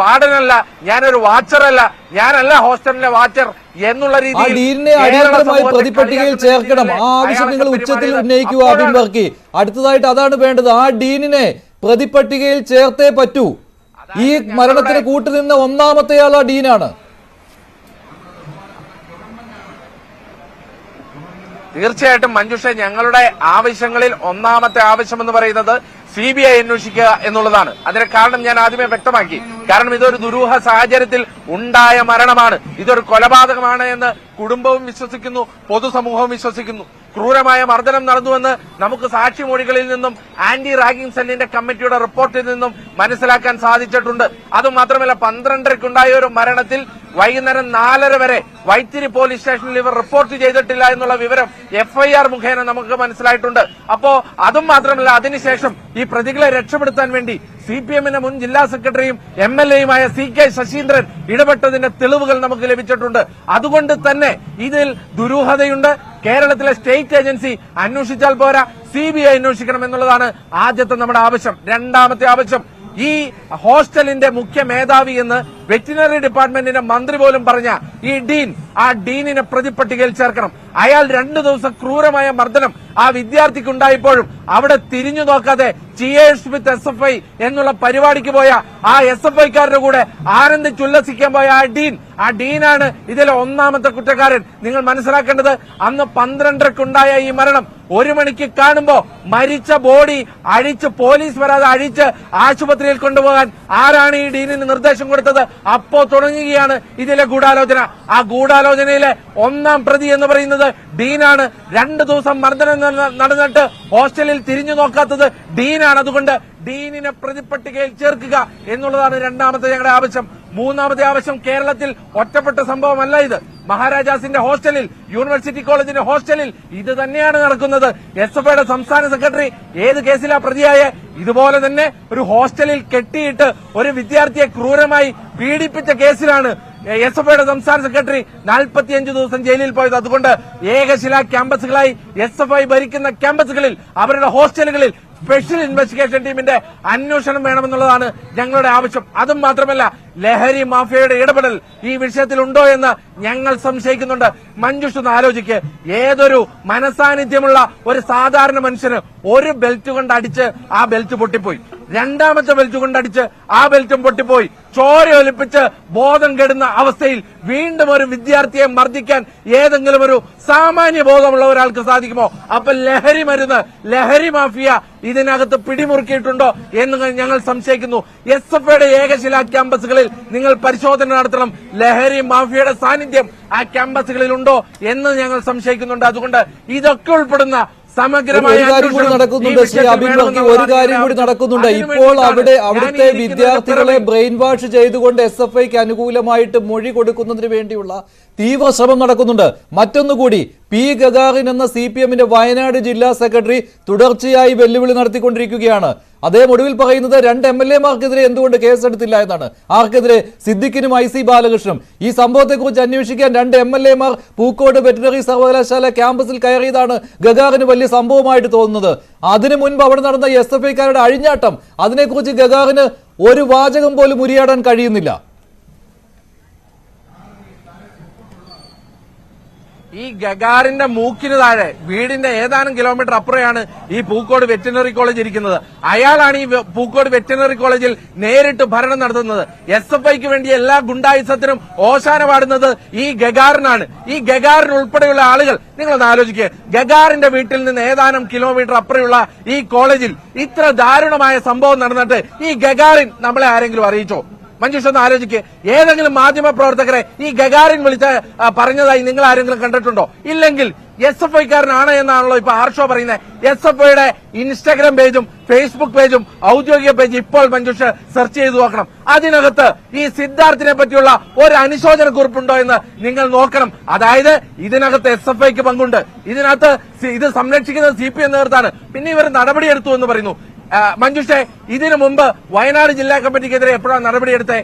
വാർഡനല്ല, ഞാനൊരു വാച്ചറല്ല, ഞാനല്ല ഹോസ്റ്റലിലെ വാച്ചർ എന്നുള്ള രീതിയിൽ ഡീനിനെ അടിയന്തരമായി പ്രതിപട്ടികയിൽ ചേർക്കണം. ആ ആവശ്യം നിങ്ങൾ ഉച്ചത്തിൽ ഉന്നയിക്കുക അബിൻ വർക്കി. അടുത്തതായിട്ട് അതാണ് വേണ്ടത്. ആ ഡീനിനെ പ്രതിപട്ടികയിൽ ചേർത്തേ പറ്റൂ. ഈ മരണത്തിന് കൂട്ടുനിന്ന ഒന്നാമത്തെയാൾ ആ ഡീനാണ്. തീർച്ചയായിട്ടും മഞ്ജുഷ, ഞങ്ങളുടെ ആവശ്യങ്ങളിൽ ഒന്നാമത്തെ ആവശ്യം എന്ന് പറയുന്നത് CBI അന്വേഷിക്കുക എന്നുള്ളതാണ്. അതിന് കാരണം ഞാൻ ആദ്യമേ വ്യക്തമാക്കി. കാരണം ഇതൊരു ദുരൂഹ സാഹചര്യത്തിൽ ഉണ്ടായ മരണമാണ്, ഇതൊരു കൊലപാതകമാണ് എന്ന് കുടുംബവും വിശ്വസിക്കുന്നു, പൊതുസമൂഹവും വിശ്വസിക്കുന്നു. ക്രൂരമായ മർദ്ദനം നടന്നുവെന്ന് നമുക്ക് സാക്ഷിമൊഴികളിൽ നിന്നും ആന്റി റാഗിംഗ് സെല്ലിന്റെ കമ്മിറ്റിയുടെ റിപ്പോർട്ടിൽ നിന്നും മനസ്സിലാക്കാൻ സാധിച്ചിട്ടുണ്ട്. അതുമാത്രമല്ല 12:30-ക്കുണ്ടായ ഒരു മരണത്തിൽ വൈകുന്നേരം 4:30 വരെ വൈത്തിരി പോലീസ് സ്റ്റേഷനിൽ ഇവർ റിപ്പോർട്ട് ചെയ്തിട്ടില്ല എന്നുള്ള വിവരം FIR മുഖേന നമുക്ക് മനസ്സിലായിട്ടുണ്ട്. അപ്പോ അതും മാത്രമല്ല, അതിനുശേഷം ഈ പ്രതികളെ രക്ഷപ്പെടുത്താൻ വേണ്ടി CPM-ന്റെ മുൻ ജില്ലാ സെക്രട്ടറിയും MLA-യുമായ CK ശശീന്ദ്രൻ ഇടപെട്ടതിന്റെ തെളിവുകൾ നമുക്ക് ലഭിച്ചിട്ടുണ്ട്. അതുകൊണ്ട് തന്നെ ഇതിൽ ദുരൂഹതയുണ്ട്. കേരളത്തിലെ സ്റ്റേറ്റ് ഏജൻസി അന്വേഷിച്ചാൽ പോരാ, CBI അന്വേഷിക്കണം എന്നുള്ളതാണ് ആദ്യത്തെ നമ്മുടെ ആവശ്യം. രണ്ടാമത്തെ ആവശ്യം, ഈ ഹോസ്റ്റലിന്റെ മുഖ്യ മേധാവി എന്ന് വെറ്റിനറി ഡിപ്പാർട്ട്മെന്റിന്റെ മന്ത്രി പോലും പറഞ്ഞ ഈ ഡീൻ, ആ ഡീനിനെ പ്രതിപട്ടികയിൽ ചേർക്കണം. അയാൾ 2 ദിവസം ക്രൂരമായ മർദ്ദനം ആ വിദ്യാർത്ഥിക്ക് ഉണ്ടായപ്പോഴും അവിടെ തിരിഞ്ഞു നോക്കാതെ ചിയേഴ്സ് വിത്ത് SFI എന്നുള്ള പരിപാടിക്ക് പോയ ആ SFIക്കാരുടെ കൂടെ ആനന്ദിച്ചുല്ലസിക്കാൻ പോയ ആ ഡീനാണ് ഇതിലെ ഒന്നാമത്തെ കുറ്റക്കാരൻ. നിങ്ങൾ മനസ്സിലാക്കേണ്ടത്, അന്ന് 12:30-ക്കുണ്ടായ ഈ മരണം 1 മണിക്ക് കാണുമ്പോ മരിച്ച ബോഡി അഴിച്ച്, പോലീസ് വരാതെ അഴിച്ച് ആശുപത്രിയിൽ കൊണ്ടുപോകാൻ ആരാണ് ഈ ഡീനിന് നിർദ്ദേശം കൊടുത്തത്? അപ്പോ തുടങ്ങുകയാണ് ഇതിലെ ഗൂഢാലോചന. ആ ഗൂഢാലോചനയിലെ ഒന്നാം പ്രതി എന്ന് പറയുന്നത് ഡീനാണ്. 2 ദിവസം മർദ്ദനം നടന്നിട്ട് ഹോസ്റ്റലിൽ തിരിഞ്ഞു നോക്കാത്തത് ഡീനാണ്. അതുകൊണ്ട് ഡീനിനെ പ്രതിപട്ടികയിൽ ചേർക്കുക എന്നുള്ളതാണ് രണ്ടാമത്തെ ഞങ്ങളുടെ ആവശ്യം. മൂന്നാമത്തെ ആവശ്യം, കേരളത്തിൽ ഒറ്റപ്പെട്ട സംഭവമല്ല ഇത്. മഹാരാജാസിന്റെ ഹോസ്റ്റലിൽ, യൂണിവേഴ്സിറ്റി കോളേജിന്റെ ഹോസ്റ്റലിൽ ഇത് തന്നെയാണ് നടക്കുന്നത്. SFIയുടെ സംസ്ഥാന സെക്രട്ടറി ഏത് കേസിലാ പ്രതിയായ? ഇതുപോലെ തന്നെ ഒരു ഹോസ്റ്റലിൽ കെട്ടിയിട്ട് ഒരു വിദ്യാർത്ഥിയെ ക്രൂരമായി പീഡിപ്പിച്ച കേസിലാണ് SFIയുടെ സംസ്ഥാന സെക്രട്ടറി 45 ദിവസം ജയിലിൽ പോയത്. അതുകൊണ്ട് ഏകശിലാ ക്യാമ്പസുകളായി SFI ഭരിക്കുന്ന ക്യാമ്പസുകളിൽ, അവരുടെ ഹോസ്റ്റലുകളിൽ സ്പെഷ്യൽ ഇൻവെസ്റ്റിഗേഷൻ ടീമിന്റെ അന്വേഷണം വേണമെന്നുള്ളതാണ് ഞങ്ങളുടെ ആവശ്യം. അതും മാത്രമല്ല, ലഹരി മാഫിയയുടെ ഇടപെടൽ ഈ വിഷയത്തിൽ ഉണ്ടോ എന്ന് ഞങ്ങൾ സംശയിക്കുന്നുണ്ട്. മഞ്ജുഷ് ഒന്ന് ആലോചിക്ക്, ഏതൊരു മനസാന്നിധ്യമുള്ള ഒരു സാധാരണ മനുഷ്യന് ഒരു ബെൽറ്റ് കൊണ്ട് അടിച്ച് ആ ബെൽറ്റ് പൊട്ടിപ്പോയി, രണ്ടാമത്തെ ബെൽറ്റ് കൊണ്ടടിച്ച് ആ ബെൽറ്റും പൊട്ടിപ്പോയി, ചോര ഒലിപ്പിച്ച് ബോധം കെടുന്ന അവസ്ഥയിൽ വീണ്ടും ഒരു വിദ്യാർത്ഥിയെ മർദ്ദിക്കാൻ ഏതെങ്കിലും ഒരു സാമാന്യ ബോധമുള്ള ഒരാൾക്ക് സാധിക്കുമോ? അപ്പൊ ലഹരി മരുന്ന്, ലഹരി മാഫിയ ഇതിനകത്ത് പിടിമുറുക്കിയിട്ടുണ്ടോ എന്ന് ഞങ്ങൾ സംശയിക്കുന്നു. SFIയുടെ ഏകശിലാ ക്യാമ്പസുകളിൽ നിങ്ങൾ പരിശോധന നടത്തണം. ലഹരി മാഫിയയുടെ സാന്നിധ്യം ആ ക്യാമ്പസുകളിൽ ഉണ്ടോ എന്ന് ഞങ്ങൾ സംശയിക്കുന്നുണ്ട്. അതുകൊണ്ട് ഇതൊക്കെ ഉൾപ്പെടുന്ന ഒരു കാര്യം കൂടി നടക്കുന്നുണ്ട് ശ്രീ അബിൻ വർക്കി, ഒരു കാര്യം കൂടി നടക്കുന്നുണ്ട്. ഇപ്പോൾ അവിടുത്തെ വിദ്യാർത്ഥികളെ ബ്രെയിൻ വാഷ് ചെയ്തുകൊണ്ട് SFIക്ക് അനുകൂലമായിട്ട് മൊഴി കൊടുക്കുന്നതിന് വേണ്ടിയുള്ള തീവ്ര ശ്രമം നടക്കുന്നുണ്ട്. മറ്റൊന്നുകൂടി, P. ഗഗാറിൻ എന്ന CPM-ന്റെ വയനാട് ജില്ലാ സെക്രട്ടറി തുടർച്ചയായി വെല്ലുവിളി നടത്തിക്കൊണ്ടിരിക്കുകയാണ്. അദ്ദേഹം ഒടുവിൽ പറയുന്നത് 2 MLA-മാർക്കെതിരെ എന്തുകൊണ്ട് കേസെടുത്തില്ല എന്നാണ്. ആർക്കെതിരെ? സിദ്ദിഖിനും IC ബാലകൃഷ്ണനും. ഈ സംഭവത്തെക്കുറിച്ച് അന്വേഷിക്കാൻ 2 MLA-മാർ പൂക്കോട് വെറ്റിനറി സർവകലാശാല ക്യാമ്പസിൽ കയറിയതാണ് ഗഗാറിന് വലിയ സംഭവമായിട്ട് തോന്നുന്നത്. അതിനു മുൻപ് അവിടെ നടന്ന SFIക്കാരുടെ അഴിഞ്ഞാട്ടം, അതിനെക്കുറിച്ച് ഗഗാറിന് ഒരു വാചകം പോലും ഉരിയാടാൻ കഴിയുന്നില്ല. ഈ ഗഗാറിന്റെ മൂക്കിന് താഴെ വീടിന്റെ ഏതാനും കിലോമീറ്റർ അപ്പുറയാണ് ഈ പൂക്കോട് വെറ്റിനറി കോളേജ് ഇരിക്കുന്നത്. അയാളാണ് ഈ പൂക്കോട് വെറ്റിനറി കോളേജിൽ നേരിട്ട് ഭരണം നടത്തുന്നത്. SFIക്ക് വേണ്ടി എല്ലാ ഗുണ്ടായുസത്തിനും ഓശാന പാടുന്നത് ഈ ഗഗാറിനാണ്. ഈ ഗഗാറിന് ഉൾപ്പെടെയുള്ള ആളുകൾ, നിങ്ങളൊന്ന് ആലോചിക്കുക, ഗഗാറിന്റെ വീട്ടിൽ നിന്ന് ഏതാനും കിലോമീറ്റർ അപ്പുറമുള്ള ഈ കോളേജിൽ ഇത്ര ദാരുണമായ സംഭവം നടന്നിട്ട് ഈ ഗഗാറിൻ നമ്മളെ ആരെങ്കിലും അറിയിച്ചോ? മഞ്ജുഷ ഒന്ന് ആലോചിക്ക്. ഏതെങ്കിലും മാധ്യമ പ്രവർത്തകരെ ഈ ഗഗാറിൻ പറഞ്ഞതായി നിങ്ങൾ ആരെങ്കിലും കണ്ടിട്ടുണ്ടോ? ഇല്ലെങ്കിൽ SFIക്കാരനാണ് എന്നാണല്ലോ ഇപ്പൊ ആർഷോ പറയുന്നത്. SFIയുടെ ഇൻസ്റ്റാഗ്രാം പേജും ഫേസ്ബുക്ക് പേജും ഔദ്യോഗിക പേജ് ഇപ്പോൾ മഞ്ജുഷ സെർച്ച് ചെയ്ത് നോക്കണം. അതിനകത്ത് ഈ സിദ്ധാർത്ഥിനെ പറ്റിയുള്ള ഒരു അനുശോചന കുറിപ്പുണ്ടോ എന്ന് നിങ്ങൾ നോക്കണം. അതായത് ഇതിനകത്ത് SFIക്ക് പങ്കുണ്ട്, ഇതിനകത്ത് ഇത് സംരക്ഷിക്കുന്നത് CPM നേതൃത്വമാണ്. പിന്നെ ഇവർ നടപടിയെടുത്തു എന്ന് പറയുന്നു. മഞ്ജുഷെ, ഇതിനു മുമ്പ് വയനാട് ജില്ലാ കമ്മിറ്റിക്കെതിരെ എപ്പോഴാണ് നടപടിയെടുത്തത്?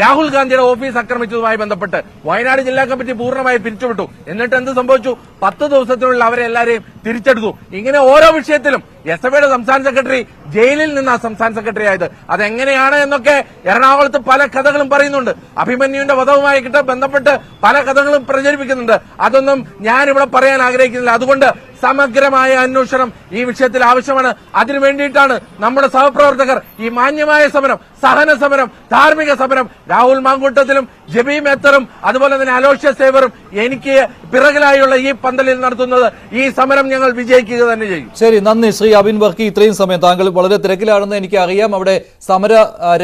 രാഹുൽ ഗാന്ധിയുടെ ഓഫീസ് ആക്രമിച്ചതുമായി ബന്ധപ്പെട്ട് വയനാട് ജില്ലാ കമ്മിറ്റി പൂർണ്ണമായി പിരിച്ചുവിട്ടു. എന്നിട്ട് എന്ത് സംഭവിച്ചു? 10 ദിവസത്തിനുള്ളിൽ അവരെ എല്ലാവരെയും തിരിച്ചെടുത്തു. ഇങ്ങനെ ഓരോ വിഷയത്തിലും SFIയുടെ സംസ്ഥാന സെക്രട്ടറി ജയിലിൽ നിന്നാ സംസ്ഥാന സെക്രട്ടറി ആയത്. അതെങ്ങനെയാണ് എന്നൊക്കെ എറണാകുളത്ത് പല കഥകളും പറയുന്നുണ്ട്. അഭിമന്യുവിന്റെ വധവുമായി ബന്ധപ്പെട്ട് പല കഥകളും പ്രചരിപ്പിക്കുന്നുണ്ട്. അതൊന്നും ഞാൻ ഇവിടെ പറയാൻ ആഗ്രഹിക്കുന്നില്ല. അതുകൊണ്ട് സമഗ്രമായ അന്വേഷണം ഈ വിഷയത്തിൽ ആവശ്യമാണ്. അതിനു വേണ്ടിയിട്ടാണ് നമ്മുടെ സഹപ്രവർത്തകർ ഈ മാന്യമായ സമരം, സഹന സമരം, ധാർമ്മിക സമരം രാഹുൽ മാങ്കൂട്ടത്തിലും ജബി മേത്തറും അതുപോലെ തന്നെ അലോഷ്യസ് സേവറും എനിക്ക് പിറകിലായുള്ള ഈ പന്തലിൽ നടത്തുന്നത്. ഈ സമരം ഞങ്ങൾ വിജയിക്കുക തന്നെ ചെയ്യും. ശരി, നന്ദി ശ്രീ അബിൻ വർക്കി. ഇത്രയും സമയം താങ്കൾ വളരെ തിരക്കിലാണെന്ന് എനിക്ക് അറിയാം. അവിടെ സമര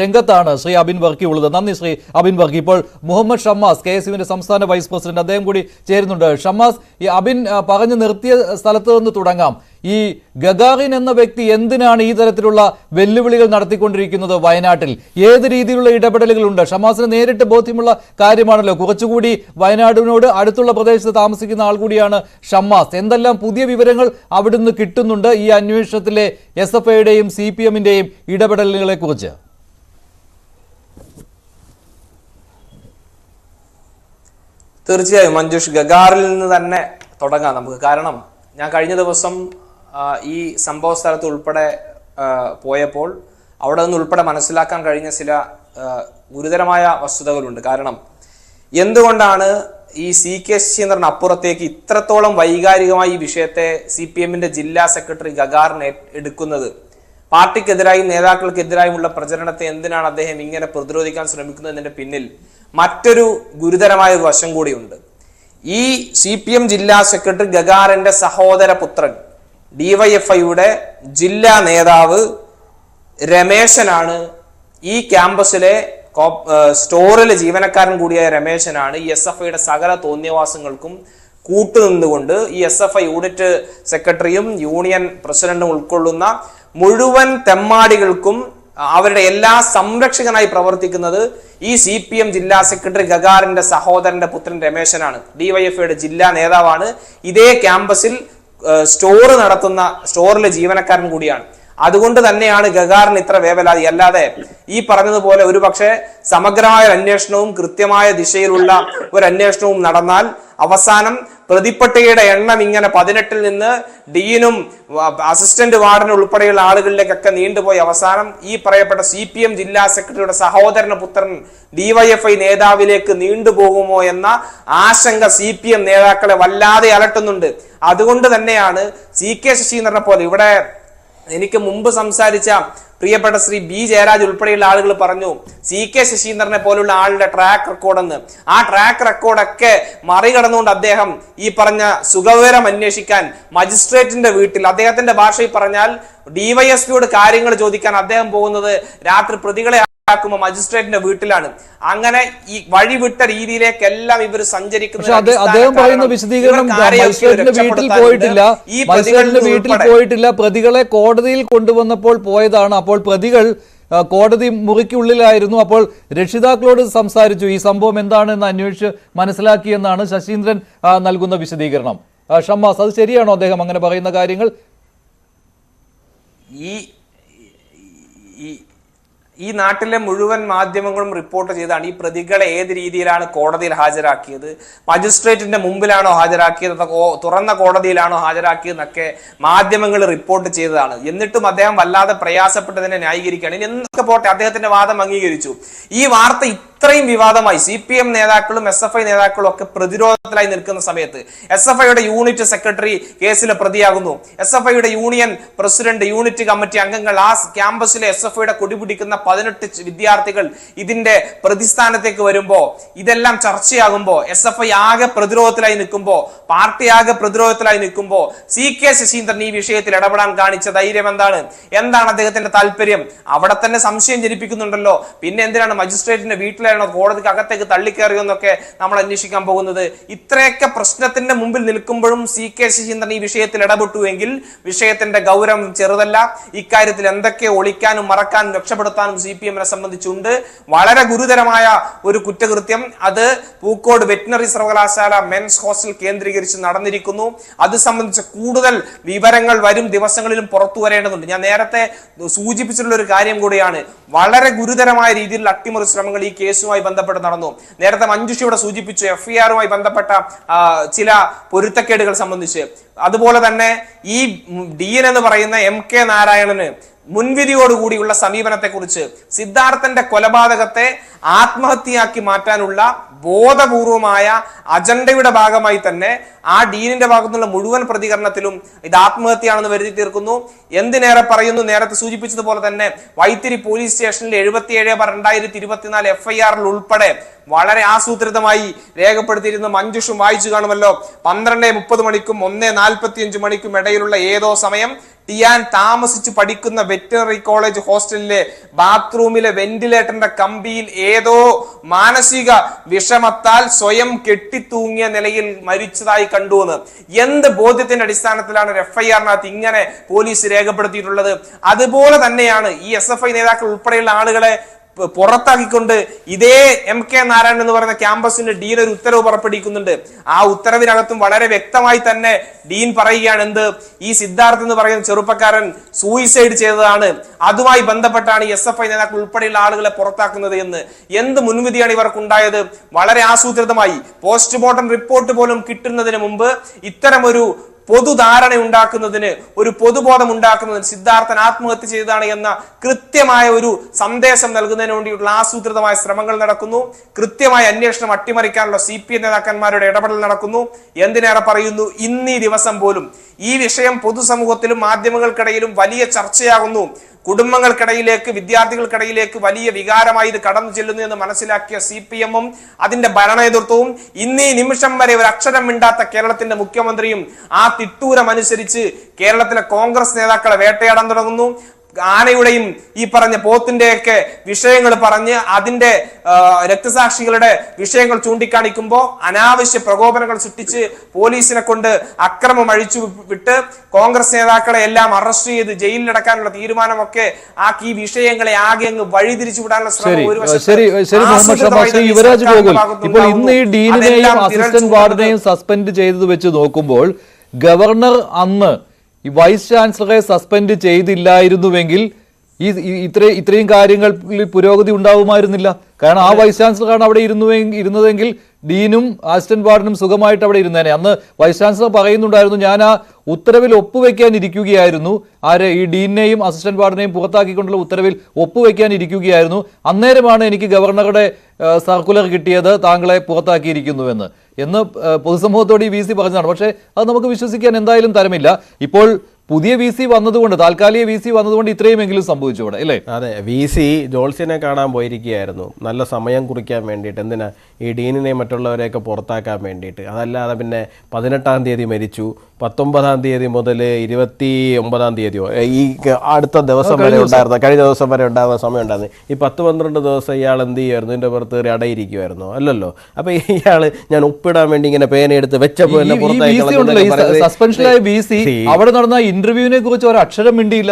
രംഗത്താണ് ശ്രീ അബിൻ വർക്കി ഉള്ളത്. നന്ദി ശ്രീ അബിൻ വർക്കി. ഇപ്പോൾ മുഹമ്മദ് ഷമ്മാസ്, KSUവിന്റെ സംസ്ഥാന വൈസ് പ്രസിഡന്റ്, അദ്ദേഹം കൂടി ചേരുന്നുണ്ട്. ഷമ്മാസ്, ഈ അബിൻ പറഞ്ഞു നിർത്തിയ സ്ഥലത്ത് നിന്ന് തുടങ്ങാം. ഈ ഗഗാറിൻ എന്ന വ്യക്തി എന്തിനാണ് ഈ തരത്തിലുള്ള വെല്ലുവിളികൾ നടത്തിക്കൊണ്ടിരിക്കുന്നത് വയനാട്ടിൽ? ഏത് രീതിയിലുള്ള ഇടപെടലുകളുണ്ട്? ഷമാസിന് നേരിട്ട് ബോധ്യമുള്ള കാര്യമാണല്ലോ. കുറച്ചുകൂടി വയനാടിനോട് അടുത്തുള്ള പ്രദേശത്ത് താമസിക്കുന്ന ആൾ കൂടിയാണ് ഷമ്മാസ്. എന്തെല്ലാം പുതിയ വിവരങ്ങൾ അവിടുന്ന് കിട്ടുന്നുണ്ട് ഈ അന്വേഷണത്തിലെ SFIയുടെയും CPMന്റെയും ഇടപെടലുകളെ കുറിച്ച്? തീർച്ചയായും മഞ്ജുഷ്, ഗഗാറിൽ നിന്ന് തന്നെ തുടങ്ങാം നമുക്ക്. കാരണം ഞാൻ കഴിഞ്ഞ ദിവസം ഈ സംഭവ സ്ഥലത്ത് ഉൾപ്പെടെ പോയപ്പോൾ അവിടെ നിന്ന് ഉൾപ്പെടെ മനസ്സിലാക്കാൻ കഴിഞ്ഞ ചില ഗുരുതരമായ വസ്തുതകളുണ്ട്. കാരണം എന്തുകൊണ്ടാണ് ഈ CK ശശീന്ദ്രൻ അപ്പുറത്തേക്ക് ഇത്രത്തോളം വൈകാരികമായി ഈ വിഷയത്തെ CPMന്റെ ജില്ലാ സെക്രട്ടറി ഗഗാറിനെ എടുക്കുന്നത്? പാർട്ടിക്കെതിരായും നേതാക്കൾക്കെതിരായുമുള്ള പ്രചരണത്തെ എന്തിനാണ് അദ്ദേഹം ഇങ്ങനെ പ്രതിരോധിക്കാൻ ശ്രമിക്കുന്നതിന്റെ പിന്നിൽ മറ്റൊരു ഗുരുതരമായ ഒരു വശം കൂടിയുണ്ട്. ഈ CPM ജില്ലാ സെക്രട്ടറി ഗഗാറിന്റെ സഹോദര പുത്രൻ DYFIയുടെ ജില്ലാ നേതാവ് രമേശനാണ്. ഈ ക്യാമ്പസിലെ സ്റ്റോറിലെ ജീവനക്കാരൻ കൂടിയായ രമേശനാണ് ഈ SFIയുടെ സകല തോന്നിയവാസങ്ങൾക്കും കൂട്ടുനിന്നുകൊണ്ട് ഈ SFI യൂണിറ്റ് സെക്രട്ടറിയും യൂണിയൻ പ്രസിഡന്റും ഉൾക്കൊള്ളുന്ന മുഴുവൻ തെമ്മാടികൾക്കും അവരുടെ എല്ലാ സംരക്ഷകനായി പ്രവർത്തിക്കുന്നത് ഈ CPM ജില്ലാ സെക്രട്ടറി ഗഗാറിന്റെ സഹോദരന്റെ പുത്രൻ രമേശനാണ്. DYFIയുടെ ജില്ലാ നേതാവാണ്. ഇതേ ക്യാമ്പസിൽ സ്റ്റോർ നടത്തുന്ന സ്റ്റോറിലെ ജീവനക്കാരൻ കൂടിയാണ്. അതുകൊണ്ട് തന്നെയാണ് ഗഗാറിന് ഇത്ര വേവലാതി. അല്ലാതെ ഈ പറഞ്ഞതുപോലെ ഒരുപക്ഷെ സമഗ്രമായ അന്വേഷണവും കൃത്യമായ ദിശയിലുള്ള ഒരു അന്വേഷണവും നടന്നാൽ അവസാനം പ്രതിപ്പട്ടികയുടെ എണ്ണം ഇങ്ങനെ 18-ൽ നിന്ന് ഡീനും അസിസ്റ്റന്റ് വാർഡനും ഉൾപ്പെടെയുള്ള ആളുകളിലേക്കൊക്കെ നീണ്ടുപോയി അവസാനം ഈ പറയപ്പെട്ട CPM ജില്ലാ സെക്രട്ടറിയുടെ സഹോദരന പുത്രൻ DYFI നേതാവിലേക്ക് നീണ്ടുപോകുമോ എന്ന ആശങ്ക CPM നേതാക്കളെ വല്ലാതെ അലട്ടുന്നുണ്ട്. അതുകൊണ്ട് തന്നെയാണ് CK ശശീന്ദ്രനെ പോലെ ഇവിടെ എനിക്ക് മുമ്പ് സംസാരിച്ച പ്രിയപ്പെട്ട ശ്രീ B ജയരാജ് ഉൾപ്പെടെയുള്ള ആളുകൾ പറഞ്ഞു CK ശശീന്ദ്രനെ പോലുള്ള ആളുടെ ട്രാക്ക് റെക്കോർഡെന്ന്. ആ ട്രാക്ക് റെക്കോർഡൊക്കെ മറികടന്നുകൊണ്ട് അദ്ദേഹം ഈ പറഞ്ഞ സുഖവിവരം അന്വേഷിക്കാൻ മജിസ്ട്രേറ്റിന്റെ വീട്ടിൽ, അദ്ദേഹത്തിന്റെ ഭാഷയിൽ പറഞ്ഞാൽ DYSPയോട് കാര്യങ്ങൾ ചോദിക്കാൻ അദ്ദേഹം പോകുന്നത് രാത്രി പ്രതികളെ മജിസ്ട്രേറ്റിന്റെ വീട്ടിലാണ്. അങ്ങനെ ഈ വഴിവിട്ട രീതിയിലേക്കെല്ലാം ഇവർ സഞ്ചരിക്കുന്നത്. അദ്ദേഹം പറയുന്ന വിശദീകരണം മജിസ്ട്രേറ്റിന്റെ വീട്ടിൽ പോയിട്ടില്ല, മജിസ്ട്രേറ്റിന്റെ വീട്ടിൽ പോയിട്ടില്ല, പ്രതികളെ കോടതിയിൽ കൊണ്ടുവന്നപ്പോൾ പോയതാണ്. അപ്പോൾ പ്രതികൾ കോടതി മുറിക്കുള്ളിലായിരുന്നു. അപ്പോൾ രക്ഷിതാക്കളോട് സംസാരിച്ചു, ഈ സംഭവം എന്താണെന്ന് അന്വേഷിച്ച് മനസ്സിലാക്കിയെന്നാണ് ശശീന്ദ്രൻ നൽകുന്ന വിശദീകരണം. ഷമ്മാസ്, അത് ശരിയാണോ അദ്ദേഹം അങ്ങനെ പറയുന്ന കാര്യങ്ങൾ? ഈ നാട്ടിലെ മുഴുവൻ മാധ്യമങ്ങളും റിപ്പോർട്ട് ചെയ്താണ് ഈ പ്രതികളെ ഏത് രീതിയിലാണ് കോടതിയിൽ ഹാജരാക്കിയത്, മജിസ്ട്രേറ്റിന്റെ മുമ്പിലാണോ ഹാജരാക്കിയത്, തുറന്ന കോടതിയിലാണോ ഹാജരാക്കിയതെന്നൊക്കെ മാധ്യമങ്ങൾ റിപ്പോർട്ട് ചെയ്തതാണ്. എന്നിട്ടും അദ്ദേഹം വല്ലാതെ പ്രയാസപ്പെട്ടതിനെ ന്യായീകരിക്കുകയാണ്. ഇനി എന്തൊക്കെ പോട്ടെ, അദ്ദേഹത്തിന്റെ വാദം അംഗീകരിച്ചു. ഈ വാർത്ത ഇത്രയും വിവാദമായി CPM നേതാക്കളും SFI നേതാക്കളും ഒക്കെ പ്രതിരോധത്തിലായി നിൽക്കുന്ന സമയത്ത് SFIയുടെ യൂണിറ്റ് സെക്രട്ടറി കേസിലെ പ്രതിയാകുന്നു. SFIയുടെ യൂണിയൻ പ്രസിഡന്റ്, യൂണിറ്റ് കമ്മിറ്റി അംഗങ്ങൾ, ആ ക്യാമ്പസിലെ SFIയുടെ കൊടിപിടിക്കുന്ന 18 വിദ്യാർത്ഥികൾ ഇതിന്റെ പ്രതിസ്ഥാനത്തേക്ക് വരുമ്പോ, ഇതെല്ലാം ചർച്ചയാകുമ്പോ, SFI ആകെ പ്രതിരോധത്തിലായി നിൽക്കുമ്പോ, പാർട്ടി ആകെ പ്രതിരോധത്തിലായി നിൽക്കുമ്പോ CK ശശീന്ദ്രൻ ഈ വിഷയത്തിൽ ഇടപെടാൻ കാണിച്ച ധൈര്യം എന്താണ്? എന്താണ് അദ്ദേഹത്തിന്റെ താല്പര്യം? അവിടെ തന്നെ സംശയം ജനിപ്പിക്കുന്നുണ്ടല്ലോ. പിന്നെ എന്തിനാണ് മജിസ്ട്രേറ്റിന്റെ വീട്ടിലാണോ കോടതിക്ക് അകത്തേക്ക് തള്ളിക്കയറിയെന്നൊക്കെ നമ്മൾ അന്വേഷിക്കാൻ പോകുന്നത്? ഇത്രയൊക്കെ പ്രശ്നത്തിന്റെ മുമ്പിൽ നിൽക്കുമ്പോഴും CK ശശീന്ദ്രൻ ഈ വിഷയത്തിൽ ഇടപെട്ടുവെങ്കിൽ വിഷയത്തിന്റെ ഗൗരവം ചെറുതല്ല. ഇക്കാര്യത്തിൽ എന്തൊക്കെ ഒളിക്കാനും മറക്കാനും രക്ഷപ്പെടുത്താനും CPM-നെ സംബന്ധിച്ചുണ്ട്. വളരെ ഗുരുതരമായ ഒരു കുറ്റകൃത്യം അത് പൂക്കോട് വെറ്റിനറി സർവകലാശാല മെൻസ് ഹോസ്റ്റൽ കേന്ദ്രീകരിച്ച് നടന്നിരിക്കുന്നു. അത് സംബന്ധിച്ച് കൂടുതൽ വിവരങ്ങൾ വരും ദിവസങ്ങളിലും പുറത്തു വരേണ്ടതുണ്ട്. ഞാൻ നേരത്തെ സൂചിപ്പിച്ചിട്ടുള്ള ഒരു കാര്യം കൂടിയാണ്, വളരെ ഗുരുതരമായ രീതിയിൽ അട്ടിമറി ശ്രമങ്ങൾ ഈ കേസുമായി ബന്ധപ്പെട്ട് നടന്നു. നേരത്തെ മഞ്ജുഷയോടെ സൂചിപ്പിച്ചു FIR-മായി ബന്ധപ്പെട്ട ചില പൊരുത്തക്കേടുകൾ സംബന്ധിച്ച്. അതുപോലെ തന്നെ ഈ DN എന്ന് പറയുന്ന MK നാരായണന് മുൻവിധിയോടുകൂടിയുള്ള സമീപനത്തെക്കുറിച്ച്, സിദ്ധാർത്ഥന്റെ കൊലപാതകത്തെ ആത്മഹത്യയാക്കി മാറ്റാനുള്ള ബോധപൂർവമായ അജണ്ടയുടെ ഭാഗമായി തന്നെ ആ ഡീനിന്റെ ഭാഗത്തുനിന്നുള്ള മുഴുവൻ പ്രതികരണത്തിലും ഇത് ആത്മഹത്യയാണെന്ന് വരുത്തി തീർക്കുന്നു. എന്തിനേറെ പറയുന്നു, നേരത്തെ സൂചിപ്പിച്ചതുപോലെ തന്നെ വൈത്തിരി പോലീസ് സ്റ്റേഷനിൽ 77/2024 FIR-ൽ ഉൾപ്പെടെ വളരെ ആസൂത്രിതമായി രേഖപ്പെടുത്തിയിരുന്ന മഞ്ജുഷും വായിച്ചു കാണുമല്ലോ. 12:30 മണിക്കും 1:45 മണിക്കും ഇടയിലുള്ള ഏതോ സമയം ടിയാൻ താമസിച്ച് പഠിക്കുന്ന വെറ്റിനറി കോളേജ് ഹോസ്റ്റലിലെ ബാത്റൂമിലെ വെന്റിലേറ്ററിന്റെ കമ്പിയിൽ ഏതോ മാനസിക വിഷമത്താൽ സ്വയം കെട്ടിത്തൂങ്ങിയ നിലയിൽ മരിച്ചതായി കണ്ടുവെന്ന് എന്ത് ബോധ്യത്തിന്റെ അടിസ്ഥാനത്തിലാണ് FIR-നകത്ത് ഇങ്ങനെ പോലീസ് രേഖപ്പെടുത്തിയിട്ടുള്ളത്? അതുപോലെ തന്നെയാണ് ഈ SFI നേതാക്കൾ ഉൾപ്പെടെയുള്ള ആളുകളെ പുറത്താക്കിക്കൊണ്ട് ഇതേ MK നാരായണൻ എന്ന് പറയുന്ന ക്യാമ്പസിന്റെ ഡീൻ ഒരു ഉത്തരവ് പുറപ്പെടുവിക്കുന്നുണ്ട്. ആ ഉത്തരവിനകത്തും വളരെ വ്യക്തമായി തന്നെ ഡീൻ പറയുകയാണ്, എന്ത്, ഈ സിദ്ധാർത്ഥ് എന്ന് പറയുന്ന ചെറുപ്പക്കാരൻ സൂയിസൈഡ് ചെയ്തതാണ്, അതുമായി ബന്ധപ്പെട്ടാണ് SFI നേതാക്കൾ ഉൾപ്പെടെയുള്ള ആളുകളെ പുറത്താക്കുന്നത് എന്ന്. എന്ത് മുൻവിധിയാണ് ഇവർക്കുണ്ടായത്? വളരെ ആസൂത്രിതമായി പോസ്റ്റ്മോർട്ടം റിപ്പോർട്ട് പോലും കിട്ടുന്നതിന് മുമ്പ് ഇത്തരമൊരു പൊതുധാരണ ഉണ്ടാക്കുന്നതിന്, ഒരു പൊതുബോധം ഉണ്ടാക്കുന്നതിന്, സിദ്ധാർത്ഥൻ ആത്മഹത്യ ചെയ്തതാണ് എന്ന കൃത്യമായ ഒരു സന്ദേശം നൽകുന്നതിന് വേണ്ടിയിട്ടുള്ള ആസൂത്രിതമായ ശ്രമങ്ങൾ നടക്കുന്നു. കൃത്യമായ അന്വേഷണം അട്ടിമറിക്കാനുള്ള CPM നേതാക്കന്മാരുടെ ഇടപെടൽ നടക്കുന്നു. എന്തിനേറെ പറയുന്നു, ഇന്നീ ദിവസം പോലും ഈ വിഷയം പൊതുസമൂഹത്തിലും മാധ്യമങ്ങൾക്കിടയിലും വലിയ ചർച്ചയാകുന്നു. കുടുംബങ്ങൾക്കിടയിലേക്ക്, വിദ്യാർത്ഥികൾക്കിടയിലേക്ക് വലിയ വികാരമായി ഇത് കടന്നു ചെല്ലുന്നു എന്ന് മനസ്സിലാക്കിയ CPM-ഉം അതിന്റെ ഭരണനേതൃത്വവും ഇന്നീ നിമിഷം വരെ ഒരു അക്ഷരം മിണ്ടാത്ത കേരളത്തിന്റെ മുഖ്യമന്ത്രിയും ആ തിട്ടൂരമനുസരിച്ച് കേരളത്തിലെ കോൺഗ്രസ് നേതാക്കളെ വേട്ടയാടാൻ തുടങ്ങുന്നു. ആനയുടെയും ഈ പറഞ്ഞ പോത്തിന്റെയൊക്കെ വിഷയങ്ങൾ പറഞ്ഞ് അതിന്റെ രക്തസാക്ഷികളുടെ വിഷയങ്ങൾ ചൂണ്ടിക്കാണിക്കുമ്പോൾ അനാവശ്യ പ്രകോപനങ്ങൾ സൃഷ്ടിച്ച് പോലീസിനെ കൊണ്ട് അക്രമം അഴിച്ചു വിട്ട് കോൺഗ്രസ് നേതാക്കളെ എല്ലാം അറസ്റ്റ് ചെയ്ത് ജയിലിലടക്കാനുള്ള തീരുമാനമൊക്കെ ആക്കി ഈ വിഷയങ്ങളെ ആകെ അങ്ങ് വഴിതിരിച്ചു വിടാനുള്ള ശ്രമം ഒരു ഇപ്പോൾ ഇന്ന് ഈ ഡീനിനെയും അസിസ്റ്റന്റ് വാർഡനെയും സസ്പെൻഡ് ചെയ്തത് വെച്ച് നോക്കുമ്പോൾ ഗവർണർ അന്ന് ഈ വൈസ് ചാൻസലറെ സസ്പെൻഡ് ചെയ്തില്ലായിരുന്നുവെങ്കിൽ ഇത്രയും കാര്യങ്ങളിൽ പുരോഗതി ഉണ്ടാവുമായിരുന്നില്ല. കാരണം ആ വൈസ് ചാൻസലറാണ് അവിടെ ഇരുന്നതെങ്കിൽ ഡീനും അസിസ്റ്റന്റ് വാർഡനും സുഖമായിട്ട് അവിടെ ഇരുന്നേനെ. അന്ന് വൈസ് ചാൻസലർ പറയുന്നുണ്ടായിരുന്നു, ഞാൻ ആ ഉത്തരവിൽ ഒപ്പുവെക്കാൻ ഇരിക്കുകയായിരുന്നു, ഈ ഡീനെയും അസിസ്റ്റന്റ് വാർഡനെയും പുറത്താക്കിക്കൊണ്ടുള്ള ഉത്തരവിൽ ഒപ്പുവെക്കാൻ ഇരിക്കുകയായിരുന്നു, അന്നേരമാണ് എനിക്ക് ഗവർണറുടെ സർക്കുലർ കിട്ടിയത്, താങ്കളെ പുറത്താക്കിയിരിക്കുന്നുവെന്ന് പൊതുസമൂഹത്തോട് ഈ VC പറഞ്ഞതാണ്. പക്ഷേ അത് നമുക്ക് വിശ്വസിക്കാൻ എന്തായാലും തരമില്ല. ഇപ്പോൾ പുതിയ VC വന്നതുകൊണ്ട്, താൽക്കാലിക VC വന്നതുകൊണ്ട് ഇത്രയുമെങ്കിലും സംഭവിച്ചു ഇവിടെ, അല്ലേ? അതെ, VC ജോൾസിനെ കാണാൻ പോയിരിക്കുകയായിരുന്നു നല്ല സമയം കുറിക്കാൻ വേണ്ടിയിട്ട്. എന്തിനാ? ഈ ഡീനിനെ മറ്റുള്ളവരെയൊക്കെ പുറത്താക്കാൻ വേണ്ടിയിട്ട്. അതല്ലാതെ പിന്നെ 18-ാം തീയതി മരിച്ചു, 19-ാം തീയതി മുതൽ 29-ാം തീയതിയോ ഈ അടുത്ത ദിവസം വരെ ഉണ്ടായിരുന്ന, കഴിഞ്ഞ ദിവസം വരെ ഉണ്ടാകുന്ന സമയം ഉണ്ടായിരുന്നു. ഈ 10-12 ദിവസം ഇയാൾ എന്ത് ചെയ്യുമായിരുന്നു? ഇതിൻ്റെ പുറത്ത് കയറി അടയിരിക്കുമായിരുന്നോ? അല്ലല്ലോ. അപ്പോൾ ഇയാൾ ഞാൻ ഒപ്പിടാൻ വേണ്ടി ഇങ്ങനെ പേനെടുത്ത് വെച്ചപ്പോൾ സസ്പെൻഷനായ VC അവിടെ നടന്ന ഇന്റർവ്യൂവിനെ കുറിച്ച് ഒരു അക്ഷരം മിണ്ടിയില്ല.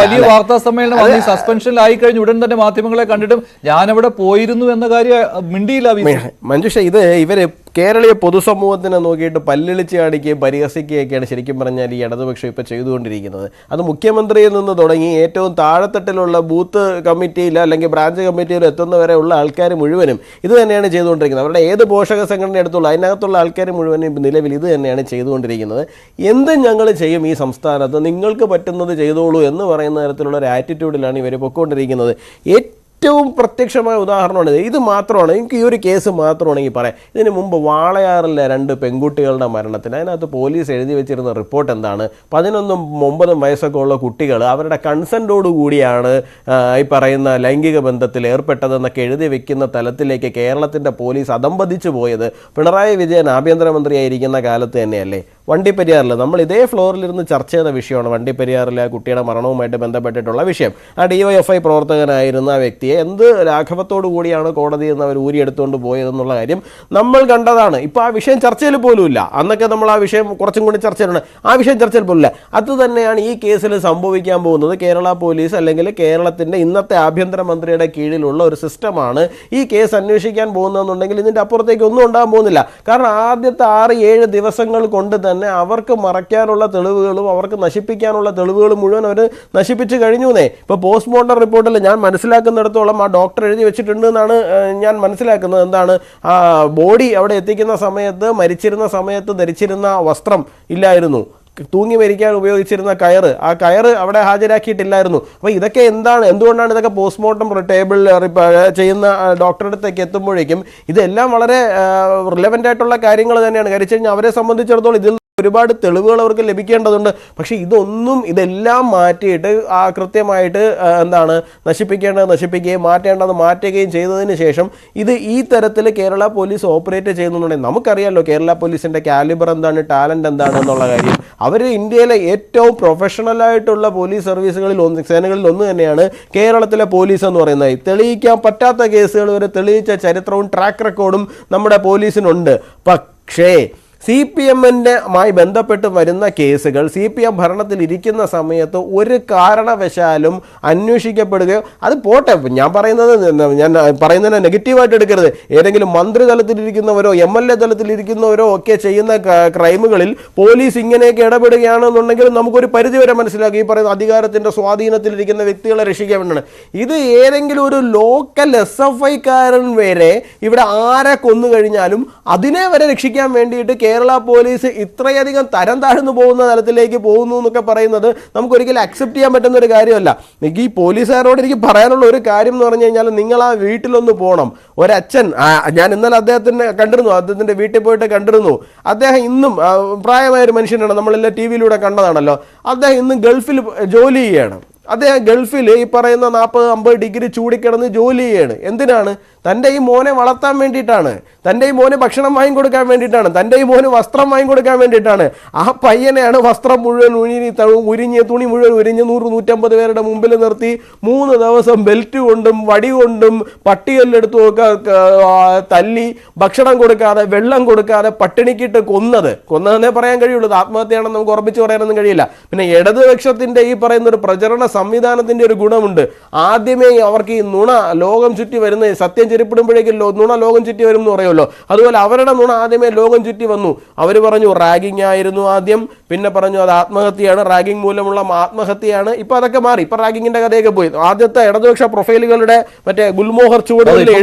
വലിയ വാർത്താ സമ്മേളനം സസ്പെൻഷനിലായി കഴിഞ്ഞ ഉടൻ തന്നെ മാധ്യമങ്ങളെ കണ്ടിട്ടും ഞാനവിടെ പോയിരുന്നു എന്ന കാര്യം മിണ്ടിയില്ല. മഞ്ജുഷ, ഇത് ഇവര് കേരളീയ പൊതുസമൂഹത്തിനെ നോക്കിയിട്ട് പല്ലിളിച്ച് കാണിക്കുകയും പരിഹസിക്കുകയൊക്കെയാണ് ശരിക്കും പറഞ്ഞാൽ ഈ ഇടതുപക്ഷം ഇപ്പോൾ ചെയ്തുകൊണ്ടിരിക്കുന്നത്. അത് മുഖ്യമന്ത്രിയിൽ നിന്ന് തുടങ്ങി ഏറ്റവും താഴെത്തട്ടിലുള്ള ബൂത്ത് കമ്മിറ്റിയിൽ അല്ലെങ്കിൽ ബ്രാഞ്ച് കമ്മിറ്റിയിൽ എത്തുന്നവരെ ഉള്ള ആൾക്കാർ മുഴുവനും ഇത് തന്നെയാണ് ചെയ്തുകൊണ്ടിരിക്കുന്നത്. അവരുടെ ഏത് പോഷക സംഘടന എടുത്തുള്ള അതിനകത്തുള്ള ആൾക്കാർ മുഴുവനും നിലവിൽ ഇത് തന്നെയാണ് ചെയ്തുകൊണ്ടിരിക്കുന്നത്. എന്തും ഞങ്ങൾ ചെയ്യും ഈ സംസ്ഥാനത്ത്, നിങ്ങൾക്ക് പറ്റുന്നത് ചെയ്തോളൂ എന്ന് പറയുന്ന തരത്തിലുള്ള ഒരു ആറ്റിറ്റ്യൂഡിലാണ് ഇവർ പൊയ്ക്കൊണ്ടിരിക്കുന്നത്. ഏറ്റവും പ്രത്യക്ഷമായ ഉദാഹരണമാണ് ഇത് മാത്രമാണ്. എനിക്ക് ഈ ഒരു കേസ് മാത്രമാണെങ്കിൽ പറയാം. ഇതിന് മുമ്പ് വാളയാറിലെ 2 പെൺകുട്ടികളുടെ മരണത്തിന് അതിനകത്ത് പോലീസ് എഴുതി വെച്ചിരുന്ന റിപ്പോർട്ട് എന്താണ്? 11ഉം 9ഉം വയസ്സൊക്കെ ഉള്ള കുട്ടികൾ അവരുടെ കൺസെൻറ്റോടുകൂടിയാണ് ഈ പറയുന്ന ലൈംഗിക ബന്ധത്തിൽ ഏർപ്പെട്ടതെന്നൊക്കെ എഴുതി വെക്കുന്ന തലത്തിലേക്ക് കേരളത്തിൻ്റെ പോലീസ് അധംപതിച്ചു പോയത് പിണറായി വിജയൻ ആഭ്യന്തരമന്ത്രിയായിരിക്കുന്ന കാലത്ത് തന്നെയല്ലേ? വണ്ടിപ്പെരിയാറിൽ നമ്മൾ ഇതേ ഫ്ലോറിലിരുന്ന് ചർച്ച ചെയ്ത വിഷയമാണ് വണ്ടിപ്പെരിയാറിലെ കുട്ടിയുടെ മരണവുമായിട്ട് ബന്ധപ്പെട്ടിട്ടുള്ള വിഷയം. ആ DYFI പ്രവർത്തകനായിരുന്ന ആ വ്യക്തിയെ എന്ത് ലാഘവത്തോടു കൂടിയാണ് കോടതിയിൽ നിന്ന് അവർ ഊരിയെടുത്തുകൊണ്ട് പോയതെന്നുള്ള കാര്യം നമ്മൾ കണ്ടതാണ്. ഇപ്പോൾ ആ വിഷയം ചർച്ചയിൽ പോലുമില്ല. അന്നൊക്കെ നമ്മൾ ആ വിഷയം കുറച്ചും കൂടി ചർച്ചയിലുണ്ട്, ആ വിഷയം ചർച്ചയിൽ പോലുമില്ല. അത് തന്നെയാണ് ഈ കേസിൽ സംഭവിക്കാൻ പോകുന്നത്. കേരള പോലീസ് അല്ലെങ്കിൽ കേരളത്തിൻ്റെ ഇന്നത്തെ ആഭ്യന്തരമന്ത്രിയുടെ കീഴിലുള്ള ഒരു സിസ്റ്റമാണ് ഈ കേസ് അന്വേഷിക്കാൻ പോകുന്നതെന്നുണ്ടെങ്കിൽ ഇതിൻ്റെ അപ്പുറത്തേക്ക് ഒന്നും ഉണ്ടാകാൻ പോകുന്നില്ല. കാരണം ആദ്യത്തെ 6-7 ദിവസങ്ങൾ കൊണ്ട് തന്നെ അവർക്ക് മറയ്ക്കാനുള്ള തെളിവുകളും അവർക്ക് നശിപ്പിക്കാനുള്ള തെളിവുകളും മുഴുവൻ അവർ നശിപ്പിച്ച് കഴിഞ്ഞുവെന്നേ. ഇപ്പോൾ പോസ്റ്റ്മോർട്ടം റിപ്പോർട്ടിൽ ഞാൻ മനസ്സിലാക്കുന്നിടത്തോളം ആ ഡോക്ടർ എഴുതി വെച്ചിട്ടുണ്ട് എന്നാണ് ഞാൻ മനസ്സിലാക്കുന്നത്. എന്താണ്, ആ ബോഡി അവിടെ എത്തിക്കുന്ന സമയത്ത് മരിച്ചിരുന്ന സമയത്ത് ധരിച്ചിരുന്ന വസ്ത്രം ഇല്ലായിരുന്നു, തൂങ്ങി മരിക്കാൻ ഉപയോഗിച്ചിരുന്ന കയറ്, ആ കയറ് അവിടെ ഹാജരാക്കിയിട്ടില്ലായിരുന്നു. അപ്പോൾ ഇതൊക്കെ എന്തുകൊണ്ടാണ് ഇതൊക്കെ പോസ്റ്റ്മോർട്ടം ടേബിളിൽ ചെയ്യുന്ന ഡോക്ടറുടെ അടുത്തേക്ക് എത്തുമ്പോഴേക്കും ഇതെല്ലാം വളരെ റിലവൻ്റ് ആയിട്ടുള്ള കാര്യങ്ങൾ തന്നെയാണ്. കാര്യം കഴിഞ്ഞാൽ അവരെ സംബന്ധിച്ചിടത്തോളം ഇതിൽ ഒരുപാട് തെളിവുകൾ അവർക്ക് ലഭിക്കേണ്ടതുണ്ട്. പക്ഷേ ഇതെല്ലാം മാറ്റിയിട്ട് കൃത്യമായിട്ട് നശിപ്പിക്കേണ്ടത് നശിപ്പിക്കുകയും മാറ്റേണ്ടത് മാറ്റുകയും ചെയ്തതിന് ശേഷം ഈ തരത്തിൽ കേരള പോലീസ് ഓപ്പറേറ്റ് ചെയ്യുന്നുണ്ടെങ്കിൽ നമുക്കറിയാമല്ലോ കേരള പോലീസിൻ്റെ കാലിബർ എന്താണ്, ടാലൻ്റ് എന്താണ് എന്നുള്ള കാര്യം. അവർ ഇന്ത്യയിലെ ഏറ്റവും പ്രൊഫഷണലായിട്ടുള്ള പോലീസ് സേനകളിൽ ഒന്ന് തന്നെയാണ് കേരളത്തിലെ പോലീസ് എന്ന് പറയുന്നത്. തെളിയിക്കാൻ പറ്റാത്ത കേസുകൾ വരെ തെളിയിച്ച ചരിത്രവും ട്രാക്ക് റെക്കോർഡും നമ്മുടെ പോലീസിനുണ്ട്. പക്ഷേ CPM-മായി ബന്ധപ്പെട്ട് വരുന്ന കേസുകൾ CPM ഭരണത്തിൽ ഇരിക്കുന്ന സമയത്ത് ഒരു കാരണവശാലും അന്വേഷിക്കപ്പെടുകയോ, അത് പോട്ടെ, ഞാൻ പറയുന്നതിനെ നെഗറ്റീവായിട്ട് എടുക്കരുത്. ഏതെങ്കിലും മന്ത്രി തലത്തിലിരിക്കുന്നവരോ MLA തലത്തിലിരിക്കുന്നവരോ ഒക്കെ ചെയ്യുന്ന ക്രൈമുകളിൽ പോലീസ് ഇങ്ങനെയൊക്കെ ഇടപെടുകയാണെന്നുണ്ടെങ്കിൽ നമുക്കൊരു പരിധിവരെ മനസ്സിലാക്കി ഈ പറയുന്ന അധികാരത്തിൻ്റെ സ്വാധീനത്തിലിരിക്കുന്ന വ്യക്തികളെ രക്ഷിക്കാൻ വേണ്ടിയാണ്. ഇത് ഏതെങ്കിലും ഒരു ലോക്കൽ SFI-കാരൻ വരെ ഇവിടെ ആരെ കൊന്നു കഴിഞ്ഞാലും അതിനെ വരെ രക്ഷിക്കാൻ വേണ്ടിയിട്ട് കേരള പോലീസ് ഇത്രയധികം തരം താഴ്ന്നു പോകുന്ന തലത്തിലേക്ക് പോകുന്നു എന്നൊക്കെ പറയുന്നത് നമുക്കൊരിക്കലും അക്സെപ്റ്റ് ചെയ്യാൻ പറ്റുന്ന ഒരു കാര്യമല്ല. എനിക്ക് ഈ പോലീസുകാരോട് എനിക്ക് പറയാനുള്ള ഒരു കാര്യം എന്ന് പറഞ്ഞു കഴിഞ്ഞാൽ, നിങ്ങൾ ആ വീട്ടിലൊന്ന് പോകണം. ഒരച്ഛൻ, ഞാൻ ഇന്നലെ അദ്ദേഹത്തിൻ്റെ വീട്ടിൽ പോയിട്ട് കണ്ടിരുന്നു. അദ്ദേഹം ഇന്നും പ്രായമായ ഒരു മനുഷ്യനാണ്, നമ്മളെല്ലാം TV-യിലൂടെ കണ്ടതാണല്ലോ. അദ്ദേഹം ഇന്നും ഗൾഫിൽ ജോലി ചെയ്യുകയാണ്. അദ്ദേഹം ഗൾഫിൽ ഈ പറയുന്ന 40-50 ഡിഗ്രി ചൂടിക്കിടന്ന് ജോലി ചെയ്യാണ്. എന്തിനാണ്? തൻ്റെ ഈ മോനെ വളർത്താൻ വേണ്ടിയിട്ടാണ്, തൻ്റെ ഈ മോന് ഭക്ഷണം വാങ്ങിക്കൊടുക്കാൻ വേണ്ടിയിട്ടാണ്, തൻ്റെ ഈ മോന് വസ്ത്രം വാങ്ങിക്കൊടുക്കാൻ വേണ്ടിയിട്ടാണ്. ആ പയ്യനെയാണ് വസ്ത്രം മുഴുവൻ ഉരിഞ്ഞ് തുണി മുഴുവൻ ഉരിഞ്ഞ് 100-150 പേരുടെ മുമ്പിൽ നിർത്തി 3 ദിവസം ബെൽറ്റ് കൊണ്ടും വടി കൊണ്ടും പട്ടികല്ലെടുത്ത് തല്ലി ഭക്ഷണം കൊടുക്കാതെ വെള്ളം കൊടുക്കാതെ പട്ടിണിക്കിട്ട് കൊന്നതെന്നേ പറയാൻ കഴിയുള്ളൂ. ആത്മഹത്യയാണെന്ന് നമുക്ക് ഉറപ്പിച്ച് പറയാനൊന്നും കഴിയില്ല. പിന്നെ ഇടതുപക്ഷത്തിൻ്റെ ഈ പറയുന്ന ഒരു പ്രചരണ സംവിധാനത്തിൻ്റെ ഒരു ഗുണമുണ്ട്. ആദ്യമേ അവർക്ക് ഈ നുണ ലോകം ചുറ്റി വരുന്ന സത്യം ചെരിപ്പിടുമ്പോഴേക്കും നുണ ലോകം ചുറ്റി വരും എന്ന് പറയുമല്ലോ. അതുപോലെ അവരുടെ നുണ ആദ്യമേ ലോകം ചുറ്റി വന്നു. അവർ പറഞ്ഞു റാഗിങ് ആയിരുന്നു ആദ്യം, പിന്നെ പറഞ്ഞു അത് ആത്മഹത്യയാണ്, റാഗിങ് മൂലമുള്ള ആത്മഹത്യയാണ്. ഇപ്പൊ അതൊക്കെ മാറി, ഇപ്പൊ റാഗിങ്ങിന്റെ കഥയൊക്കെ പോയി. ആദ്യത്തെ ഇടതുപക്ഷ പ്രൊഫൈലുകളുടെ മറ്റേ ഗുൽമോഹർ ചൂടുകളിലെ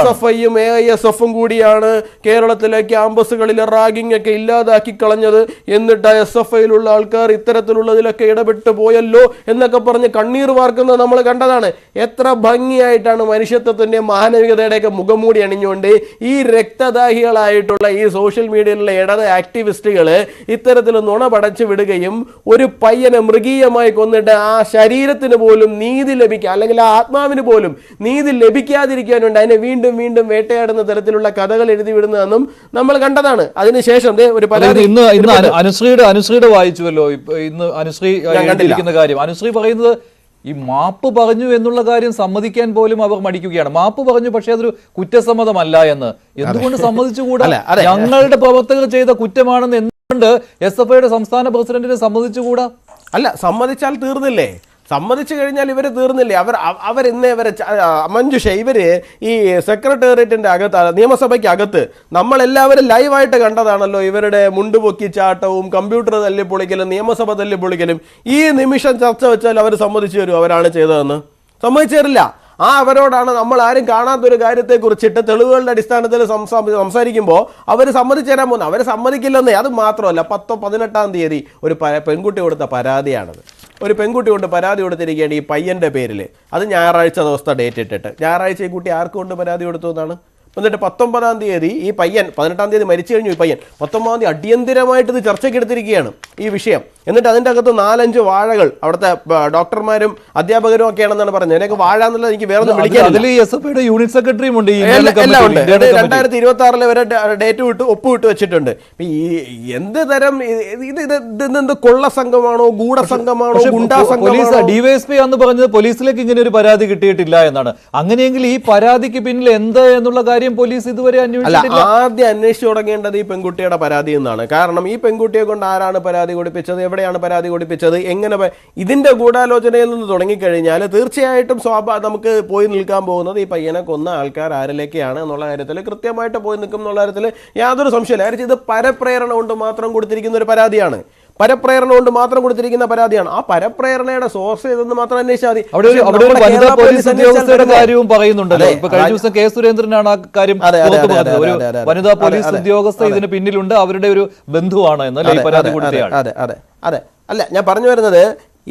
SFI-യും AISF-ഉം കൂടിയാണ് കേരളത്തിലെ ക്യാമ്പസുകളിൽ റാഗിങ് ഒക്കെ ഇല്ലാതാക്കി കളഞ്ഞത്. എന്നിട്ട് SFI-യിലുള്ള ആൾക്കാർ ഇത്തരത്തിലുള്ളതിലൊക്കെ ഇടപെട്ട് പോയല്ലോ എന്നൊക്കെ പറഞ്ഞ് കണ്ണീർ വാർക്കുന്നത് നമ്മൾ കണ്ടതാണ്. എത്ര ഭംഗിയായിട്ടാണ് മനുഷ്യത്വത്തിന്റെ മാനവികതയുടെയൊക്കെ മുഖംമൂടി അണിഞ്ഞുകൊണ്ട് ഈ രക്തദാഹികളായിട്ടുള്ള ഈ സോഷ്യൽ മീഡിയയിലുള്ള ഇടത് ആക്ടിവിസ്റ്റുകൾ ഇത്തരത്തിൽ നുണ പടച്ചു വിടുകയും ഒരു പയ്യനെ മൃഗീയമായി കൊന്നിട്ട് ആ ശരീരത്തിന് പോലും നീതി ലഭിക്കുക, അല്ലെങ്കിൽ ആ ആത്മാവിന് പോലും നീതി ലഭിക്കാതിരിക്കാനുണ്ട് അതിനെ വീണ്ടും വീണ്ടും വേട്ടയാടുന്ന തരത്തിലുള്ള കഥകൾ എഴുതി വിടുന്നതെന്നും നമ്മൾ കണ്ടതാണ്. അതിനുശേഷം ഒരു പരാതി അനുശ്രീയുടെ വായിച്ചുവല്ലോ. ഇന്ന് അനുശ്രീ കാര്യം അനുശ്രീ പറയുന്നത് ഈ മാപ്പ് പറഞ്ഞു എന്നുള്ള കാര്യം സമ്മതിക്കാൻ പോലും അവർ മടിക്കുകയാണ്. മാപ്പ് പറഞ്ഞു, പക്ഷേ അതൊരു കുറ്റസമ്മതമല്ല എന്ന്. എന്തുകൊണ്ട് സമ്മതിച്ചുകൂടാ? ഞങ്ങളുടെ പ്രവർത്തകർ ചെയ്ത കുറ്റമാണെന്ന് എന്തുകൊണ്ട് SFI-യുടെ സംസ്ഥാന പ്രസിഡന്റിനെ സമ്മതിച്ചുകൂടാ? അല്ല, സമ്മതിച്ചാൽ തീർന്നില്ലേ? സമ്മതിച്ചു കഴിഞ്ഞാൽ ഇവർ തീർന്നില്ലേ? അവരിന്നേ വരെ മഞ്ജുഷ ഇവര് ഈ സെക്രട്ടേറിയറ്റിന്റെ അകത്ത്, നിയമസഭയ്ക്ക് അകത്ത് നമ്മളെല്ലാവരും ലൈവായിട്ട് കണ്ടതാണല്ലോ ഇവരുടെ മുണ്ടുപൊക്കി ചാട്ടവും കമ്പ്യൂട്ടർ തല്ലിപ്പൊളിക്കലും നിയമസഭ തല്ലിപ്പൊളിക്കലും. ഈ നിമിഷം ചർച്ച വെച്ചാൽ അവർ സമ്മതിച്ചു തരും അവരാണ് ചെയ്തതെന്ന്? സമ്മതിച്ചു തരില്ല. അവരോടാണ് നമ്മൾ ആരും കാണാത്തൊരു കാര്യത്തെക്കുറിച്ചിട്ട് തെളിവുകളുടെ അടിസ്ഥാനത്തിൽ സംസാരിക്കുമ്പോൾ അവർ സമ്മതിച്ചു തരാൻ പോകുന്നത്. അവർ സമ്മതിക്കില്ലെന്നേ. അത് മാത്രമല്ല 18-ാം തീയതി ഒരു പെൺകുട്ടി കൊടുത്ത പരാതിയാണത്. ഒരു പെൺകുട്ടി കൊണ്ട് പരാതി കൊടുത്തിരിക്കുകയാണ് ഈ പയ്യൻ്റെ പേരിൽ. അത് ഞായറാഴ്ച ദിവസത്തെ ഡേറ്റ് ഇട്ടിട്ട്. ഞായറാഴ്ച ഈ കുട്ടി ആർക്ക് കൊണ്ട് പരാതി കൊടുത്തു എന്നാണ്? എന്നിട്ട് 19-ാം തീയതി ഈ പയ്യൻ, 18-ാം തീയതി മരിച്ചു കഴിഞ്ഞു ഈ പയ്യൻ, 19-ാം തീയതി അടിയന്തിരമായിട്ട് ഇത് ചർച്ചയ്ക്ക് എടുത്തിരിക്കുകയാണ് ഈ വിഷയം. എന്നിട്ട് അതിൻ്റെ അകത്ത് 4-5 വാഴകൾ അവിടുത്തെ ഡോക്ടർമാരും അധ്യാപകരും ഒക്കെയാണെന്നാണ് പറഞ്ഞത്. അതിനൊക്കെ വാഴ എന്നുള്ളത് എനിക്ക് വേറെ ഒന്നും വിളിക്കാൻ യൂണിറ്റ് സെക്രട്ടറിയും ഉണ്ട്, എല്ലാം ഉണ്ട്. 2026 വരെ ഡേറ്റ് ഒപ്പുവിട്ട് വെച്ചിട്ടുണ്ട്. എന്ത് തരം ഇത് കൊള്ള സംഘമാണോ, ഗൂഢസംഘമാണോ, ഗുണ്ടാ സംഘമാണോ? ഡിവൈഎസ്പി എന്ന് പറഞ്ഞത് പോലീസിലേക്ക് ഇങ്ങനെ ഒരു പരാതി കിട്ടിയിട്ടില്ല എന്നാണ്. അങ്ങനെയെങ്കിൽ ഈ പരാതിക്ക് പിന്നിൽ എന്ത് എന്നുള്ള കാര്യം പോലീസ് ഇതുവരെ അന്വേഷിച്ചിട്ടില്ല. ആദ്യം അന്വേഷിച്ചു തുടങ്ങേണ്ടത് ഈ പെൺകുട്ടിയുടെ പരാതി എന്നാണ്. കാരണം ഈ പെൺകുട്ടിയെ കൊണ്ട് ആരാണ് പരാതി കൊടുപ്പിച്ചത്, എവിടെയാണ് പരാതി കൊടുപ്പിച്ചത്, എങ്ങനെ, ഇതിന്റെ ഗൂഢാലോചനയിൽ നിന്ന് തുടങ്ങിക്കഴിഞ്ഞാൽ തീർച്ചയായിട്ടും നമുക്ക് പോയി നിൽക്കാൻ പോകുന്നത് ഈ പയ്യനെ കൊന്ന ആൾക്കാർ ആരിലേക്കാണ് എന്നുള്ള കാര്യത്തിൽ കൃത്യമായിട്ട് പോയി നിൽക്കും എന്നുള്ള കാര്യത്തിൽ യാതൊരു സംശയമില്ല. കാര്യം ഇത് പരപ്രേരണ കൊണ്ട് മാത്രം കൊടുത്തിരിക്കുന്ന ഒരു പരാതിയാണ്. പരപ്രേരണ കൊണ്ട് മാത്രം കൊടുത്തിരിക്കുന്ന പരാതിയാണ്. ആ പരപ്രേരണയുടെ സോഴ്സ് ഇതെന്ന് മാത്രം അന്വേഷിച്ചാൽ മതി. വനിതാ പോലീസ് ഉദ്യോഗസ്ഥരുടെ കാര്യവും പറയുന്നുണ്ടല്ലോ. ഇപ്പൊ കഴിഞ്ഞ ദിവസം കെ സുരേന്ദ്രനാണ് ആ കാര്യം ഒരു വനിതാ പോലീസ് ഉദ്യോഗസ്ഥ ഇതിന് പിന്നിലുണ്ട്, അവരുടെ ഒരു ബന്ധുവാണ് എന്നല്ലേ ഈ പരാതി കൊടുത്തയാൾ. അതെ അതെ അതെ അല്ല, ഞാൻ പറഞ്ഞു വരുന്നത്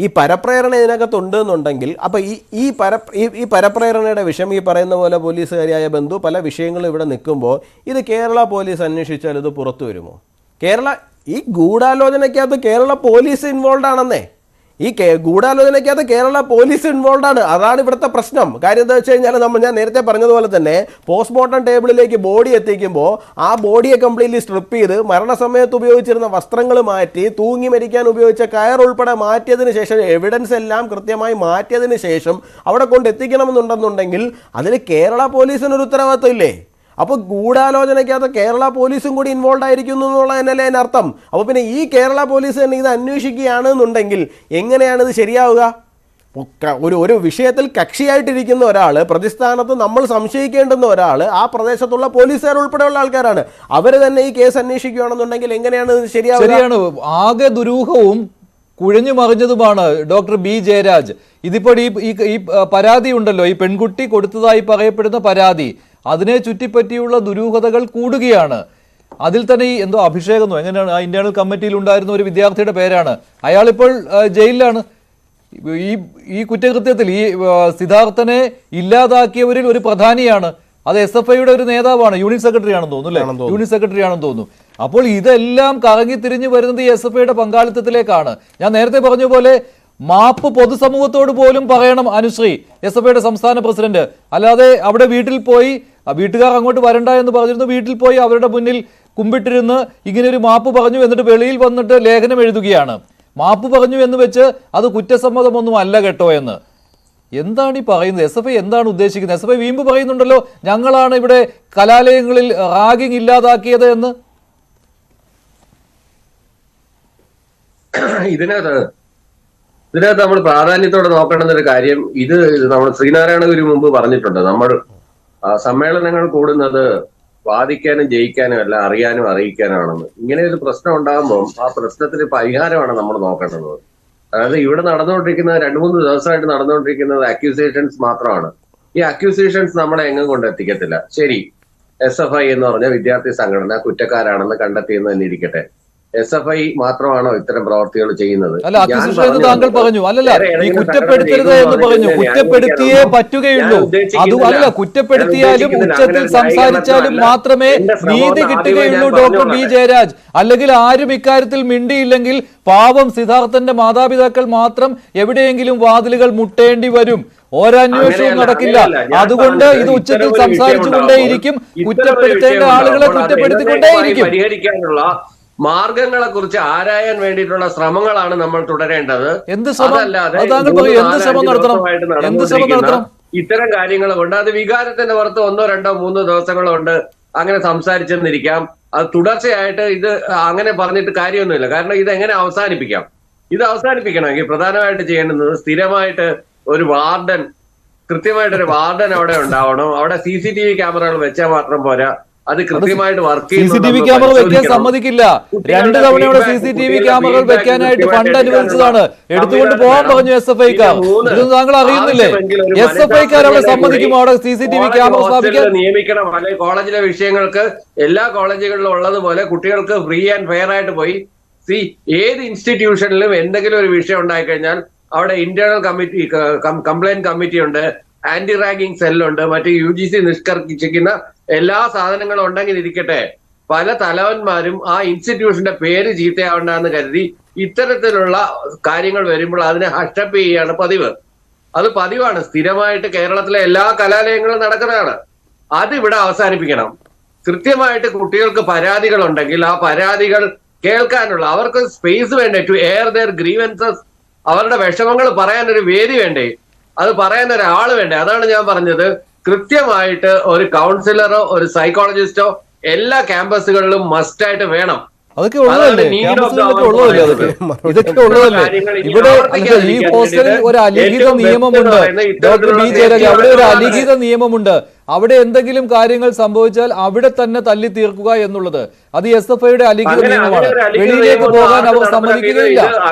ഈ പരപ്രേരണ ഇതിനകത്തുണ്ട് എന്നുണ്ടെങ്കിൽ അപ്പോൾ ഈ പരപ്രേരണയുടെ വിഷയം ഈ പറയുന്ന പോലെ പോലീസുകാരിയായ ബന്ധു പല വിഷയങ്ങളും ഇവിടെ നിൽക്കുമ്പോൾ ഇത് കേരള പോലീസ് അന്വേഷിച്ചാൽ ഇത് പുറത്തു വരുമോ? ഈ ഗൂഢാലോചനയ്ക്കകത്ത് കേരള പോലീസ് ഇൻവോൾവ് ആണെന്നേ. ഈ ഗൂഢാലോചനയ്ക്കകത്ത് കേരള പോലീസ് ഇൻവോൾവ് ആണ്. അതാണ് ഇവിടുത്തെ പ്രശ്നം. കാര്യം എന്താ വെച്ച് കഴിഞ്ഞാൽ ഞാൻ നേരത്തെ പറഞ്ഞതുപോലെ തന്നെ പോസ്റ്റ്മോർട്ടം ടേബിളിലേക്ക് ബോഡി എത്തിക്കുമ്പോൾ ആ ബോഡിയെ കംപ്ലീറ്റ്ലി സ്ട്രിപ്പ് ചെയ്ത് മരണസമയത്ത് ഉപയോഗിച്ചിരുന്ന വസ്ത്രങ്ങൾ മാറ്റി, തൂങ്ങി മരിക്കാൻ ഉപയോഗിച്ച കയർ ഉൾപ്പെടെ മാറ്റിയതിന് ശേഷം, എവിഡൻസ് എല്ലാം കൃത്യമായി മാറ്റിയതിന് ശേഷം അവിടെ കൊണ്ട് എത്തിക്കണമെന്നുണ്ടെന്നുണ്ടെങ്കിൽ അതിൽ കേരള പോലീസിനൊരു ഉത്തരവാദിത്വം ഇല്ലേ? അപ്പോൾ ഗൂഢാലോചനയ്ക്കകത്ത് കേരള പോലീസും കൂടി ഇൻവോൾവ് ആയിരിക്കുന്നു എന്നുള്ള തന്നെയല്ലേ അതിനർത്ഥം. അപ്പോൾ പിന്നെ ഈ കേരള പോലീസ് തന്നെ ഇത് അന്വേഷിക്കുകയാണെന്നുണ്ടെങ്കിൽ എങ്ങനെയാണ് ഇത് ശരിയാവുക? ഒരു വിഷയത്തിൽ കക്ഷിയായിട്ടിരിക്കുന്ന ഒരാൾ, പ്രതിസ്ഥാനത്ത് നമ്മൾ സംശയിക്കേണ്ടുന്ന ഒരാൾ, ആ പ്രദേശത്തുള്ള പോലീസുകാർ ഉൾപ്പെടെയുള്ള ആൾക്കാരാണ്. അവർ തന്നെ ഈ കേസ് അന്വേഷിക്കുകയാണെന്നുണ്ടെങ്കിൽ എങ്ങനെയാണ് ഇത് ശരിയാവുക? ശരിയാണ്. ആകെ ദുരൂഹവും കുഴഞ്ഞു മറിഞ്ഞതുമാണ് ഡോക്ടർ ബി ജയരാജ്. ഇതിപ്പോൾ ഈ പരാതി ഉണ്ടല്ലോ, ഈ പെൺകുട്ടി കൊടുത്തതായി പറയപ്പെടുന്ന പരാതി, അതിനെ ചുറ്റിപ്പറ്റിയുള്ള ദുരൂഹതകൾ കൂടുകയാണ്. അതിൽ തന്നെ ഈ എന്തോ അഭിഷേകെന്നോ എങ്ങനെയാണ് ആ ഇന്റേണൽ കമ്മിറ്റിയിൽ ഉണ്ടായിരുന്ന ഒരു വിദ്യാർത്ഥിയുടെ പേരാണ്, അയാളിപ്പോൾ ജയിലിലാണ്. ഈ കുറ്റകൃത്യത്തിൽ ഈ സിദ്ധാർത്ഥനെ ഇല്ലാതാക്കിയവരിൽ ഒരു പ്രധാനിയാണ്. അത് SFIയുടെ ഒരു നേതാവാണ്, യൂണിറ്റ് സെക്രട്ടറി ആണെന്ന് തോന്നുന്നു, യൂണിറ്റ് സെക്രട്ടറി ആണെന്ന് തോന്നുന്നു. അപ്പോൾ ഇതെല്ലാം കറങ്ങി തിരിഞ്ഞു വരുന്നത് ഈ SFIയുടെ പങ്കാളിത്തത്തിലേക്കാണ്. ഞാൻ നേരത്തെ പറഞ്ഞ പോലെ മാപ്പ് പൊതുസമൂഹത്തോട് പോലും പറയണം അനുശ്രീ, SFIയുടെ സംസ്ഥാന പ്രസിഡന്റ്. അല്ലാതെ അവിടെ വീട്ടിൽ പോയി, വീട്ടുകാർ അങ്ങോട്ട് വരണ്ട എന്ന് പറഞ്ഞിരുന്നു, വീട്ടിൽ പോയി അവരുടെ മുന്നിൽ കുമ്പിട്ടിരുന്ന് ഇങ്ങനെ ഒരു മാപ്പ് പറഞ്ഞു, എന്നിട്ട് വെളിയിൽ വന്നിട്ട് ലേഖനം എഴുതുകയാണ്. മാപ്പ് പറഞ്ഞു എന്ന് വെച്ച് അത് കുറ്റസമ്മതമൊന്നും അല്ല കേട്ടോ എന്ന്. എന്താണ് ഈ പറയുന്നത്? SFI എന്താണ് ഉദ്ദേശിക്കുന്നത്? SFI വീമ്പ് പറയുന്നുണ്ടല്ലോ, ഞങ്ങളാണ് ഇവിടെ കലാലയങ്ങളിൽ റാഗിങ് ഇല്ലാതാക്കിയത് എന്ന്. ഇതിനകത്ത് നമ്മൾ പ്രാധാന്യത്തോടെ നോക്കേണ്ടുന്ന കാര്യം, ഇത് നമ്മൾ ശ്രീനാരായണ ഗുരു മുമ്പ് പറഞ്ഞിട്ടുണ്ട്, നമ്മൾ സമ്മേളനങ്ങൾ കൂടുന്നത് വാദിക്കാനും ജയിക്കാനും അല്ല, അറിയാനും അറിയിക്കാനാണെന്ന്. ഇങ്ങനെ ഒരു പ്രശ്നം ഉണ്ടാകുമ്പോൾ ആ പ്രശ്നത്തിന് പരിഹാരമാണ് നമ്മൾ നോക്കേണ്ടത്. അതായത് ഇവിടെ നടന്നുകൊണ്ടിരിക്കുന്ന 2-3 ദിവസമായിട്ട് നടന്നുകൊണ്ടിരിക്കുന്നത് അക്യൂസേഷൻസ് മാത്രമാണ്. ഈ അക്യൂസേഷൻസ് നമ്മളെ എങ്ങും കൊണ്ടെത്തിക്കത്തില്ല. ശരി, SFI എന്ന് പറഞ്ഞ വിദ്യാർത്ഥി സംഘടന കുറ്റക്കാരാണെന്ന് കണ്ടെത്തിയെന്ന് തന്നെ ഇരിക്കട്ടെ. SFI മാത്രമാണോ ഇത്തരം പ്രവർത്തികൾ ചെയ്യുന്നത്? അല്ല, താങ്കൾ പറഞ്ഞു അല്ലല്ല, ഈ കുറ്റപ്പെടുത്തരുത് എന്ന് പറഞ്ഞു. കുറ്റപ്പെടുത്തിയേ പറ്റുകയുള്ളൂ. അല്ല, കുറ്റപ്പെടുത്തിയാലും ഉച്ചത്തിൽ സംസാരിച്ചാലും മാത്രമേ നീതി കിട്ടുകയുള്ളൂ ഡോക്ടർ ബി ജയരാജ്. അല്ലെങ്കിൽ ആരും ഇക്കാര്യത്തിൽ മിണ്ടിയില്ലെങ്കിൽ പാവം സിദ്ധാർത്ഥന്റെ മാതാപിതാക്കൾ മാത്രം എവിടെയെങ്കിലും വാതിലുകൾ മുട്ടേണ്ടി വരും. ഒരന്വേഷണവും നടക്കില്ല. അതുകൊണ്ട് ഇത് ഉച്ചത്തിൽ സംസാരിച്ചുകൊണ്ടേയിരിക്കും, കുറ്റപ്പെടുത്തേണ്ട ആളുകളെ കുറ്റപ്പെടുത്തിക്കൊണ്ടേയിരിക്കും. പരിഹരിക്കാനുള്ള മാർഗങ്ങളെ കുറിച്ച് ആരായാൻ വേണ്ടിയിട്ടുള്ള ശ്രമങ്ങളാണ് നമ്മൾ തുടരേണ്ടത്. അതല്ലാതെ ഇത്തരം കാര്യങ്ങൾ കൊണ്ട് അത് വികാരത്തിന്റെ പുറത്ത് 1, 2, 3 ദിവസങ്ങളോ കൊണ്ട് അങ്ങനെ സംസാരിച്ചെന്നിരിക്കാം. അത് തുടർച്ചയായിട്ട് ഇത് അങ്ങനെ പറഞ്ഞിട്ട് കാര്യമൊന്നുമില്ല. കാരണം ഇത് എങ്ങനെ അവസാനിപ്പിക്കാം? ഇത് അവസാനിപ്പിക്കണമെങ്കിൽ പ്രധാനമായിട്ട് ചെയ്യേണ്ടുന്നത് സ്ഥിരമായിട്ട് ഒരു വാർഡൻ, കൃത്യമായിട്ടൊരു വാർഡൻ അവിടെ ഉണ്ടാവണം. അവിടെ CCTV ക്യാമറകൾ വെച്ചാൽ മാത്രം പോരാ, അത് കൃത്യമായിട്ട് വർക്ക് ചെയ്യുന്നു. CCTV ക്യാമറ വെക്കാൻ സമ്മതിക്കില്ല. 2 തവണയുടെ CCTV ക്യാമറകൾ വെക്കാനായിട്ട് ഫണ്ട് അനുവദിച്ചതാണ്. എടുത്തുകൊണ്ട് പോകാൻ പറഞ്ഞു SFIക്കാർ. ഇത് താങ്കൾ അറിയുന്നില്ലേ? SFIക്കാർ അവിടെ സമ്മതിക്കുമോ അവിടെ CCTV ക്യാമറ സ്ഥാപിക്കാൻ? നിയമിക്കണം. അല്ലെങ്കിൽ കോളേജിലെ വിഷയങ്ങൾക്ക് എല്ലാ കോളേജുകളിലും ഉള്ളതുപോലെ കുട്ടികൾക്ക് ഫ്രീ ആൻഡ് ഫെയർ ആയിട്ട് പോയി ഏത് ഇൻസ്റ്റിറ്റ്യൂഷനിലും എന്തെങ്കിലും ഒരു വിഷയം ഉണ്ടായിക്കഴിഞ്ഞാൽ അവിടെ ഇന്റേണൽ കമ്മിറ്റി, കംപ്ലൈന്റ് കമ്മിറ്റി ഉണ്ട്, ആന്റി റാഗിംഗ് സെല്ലുണ്ട്, മറ്റ് UGC നിഷ്കർഷിക്കുന്ന എല്ലാ സാധനങ്ങളും ഉണ്ടെങ്കിൽ ഇരിക്കട്ടെ, പല തലവന്മാരും ആ ഇൻസ്റ്റിറ്റ്യൂഷന്റെ പേര് ചീത്തയാവണ്ടെന്ന് കരുതി ഇത്തരത്തിലുള്ള കാര്യങ്ങൾ വരുമ്പോൾ അതിനെ ഹഷപ്പ് ചെയ്യുകയാണ് പതിവ്. അത് പതിവാണ്, സ്ഥിരമായിട്ട് കേരളത്തിലെ എല്ലാ കലാലയങ്ങളും നടക്കുന്നതാണ്. അതിവിടെ അവസാനിപ്പിക്കണം. കൃത്യമായിട്ട് കുട്ടികൾക്ക് പരാതികൾ ഉണ്ടെങ്കിൽ ആ പരാതികൾ കേൾക്കാനുള്ള, അവർക്ക് സ്പേസ് വേണ്ടേ, ടു എയർ ദെയർ ഗ്രീവൻസസ്, അവരുടെ വിഷമങ്ങൾ പറയാൻ ഒരു വേദി വേണ്ടേ, അത് പറയാൻ ഒരാൾ വേണ്ടേ. അതാണ് ഞാൻ പറഞ്ഞത്, കൃത്യമായിട്ട് ഒരു കൗൺസിലറോ ഒരു സൈക്കോളജിസ്റ്റോ എല്ലാ ക്യാമ്പസുകളിലും മസ്റ്റായിട്ട് വേണം. അതൊക്കെ ഉള്ളതല്ലേ, ക്യാമ്പസുകളിലൊക്കെ ഉള്ളതല്ലേ, ഇതൊക്കെ ഉള്ളതല്ലേ. ഇവിടെ ഈ ഹോസ്റ്റലിൽ ഒരു അലിഖിത നിയമമുണ്ട്. ഡോക്ടർ ബി ജയരാജ്, അവിടെ ഒരു അലിഖിത നിയമമുണ്ട്. അവിടെ എന്തെങ്കിലും കാര്യങ്ങൾ സംഭവിച്ചാൽ അവിടെ തന്നെ തല്ലി തീർക്കുക എന്നുള്ളത്, അത് SFIയുടെ അലിഖിത നിയമമാണ്. വെളിയിലേക്ക് പോകാൻ അവർ സമ്മതിക്കുകയില്ല.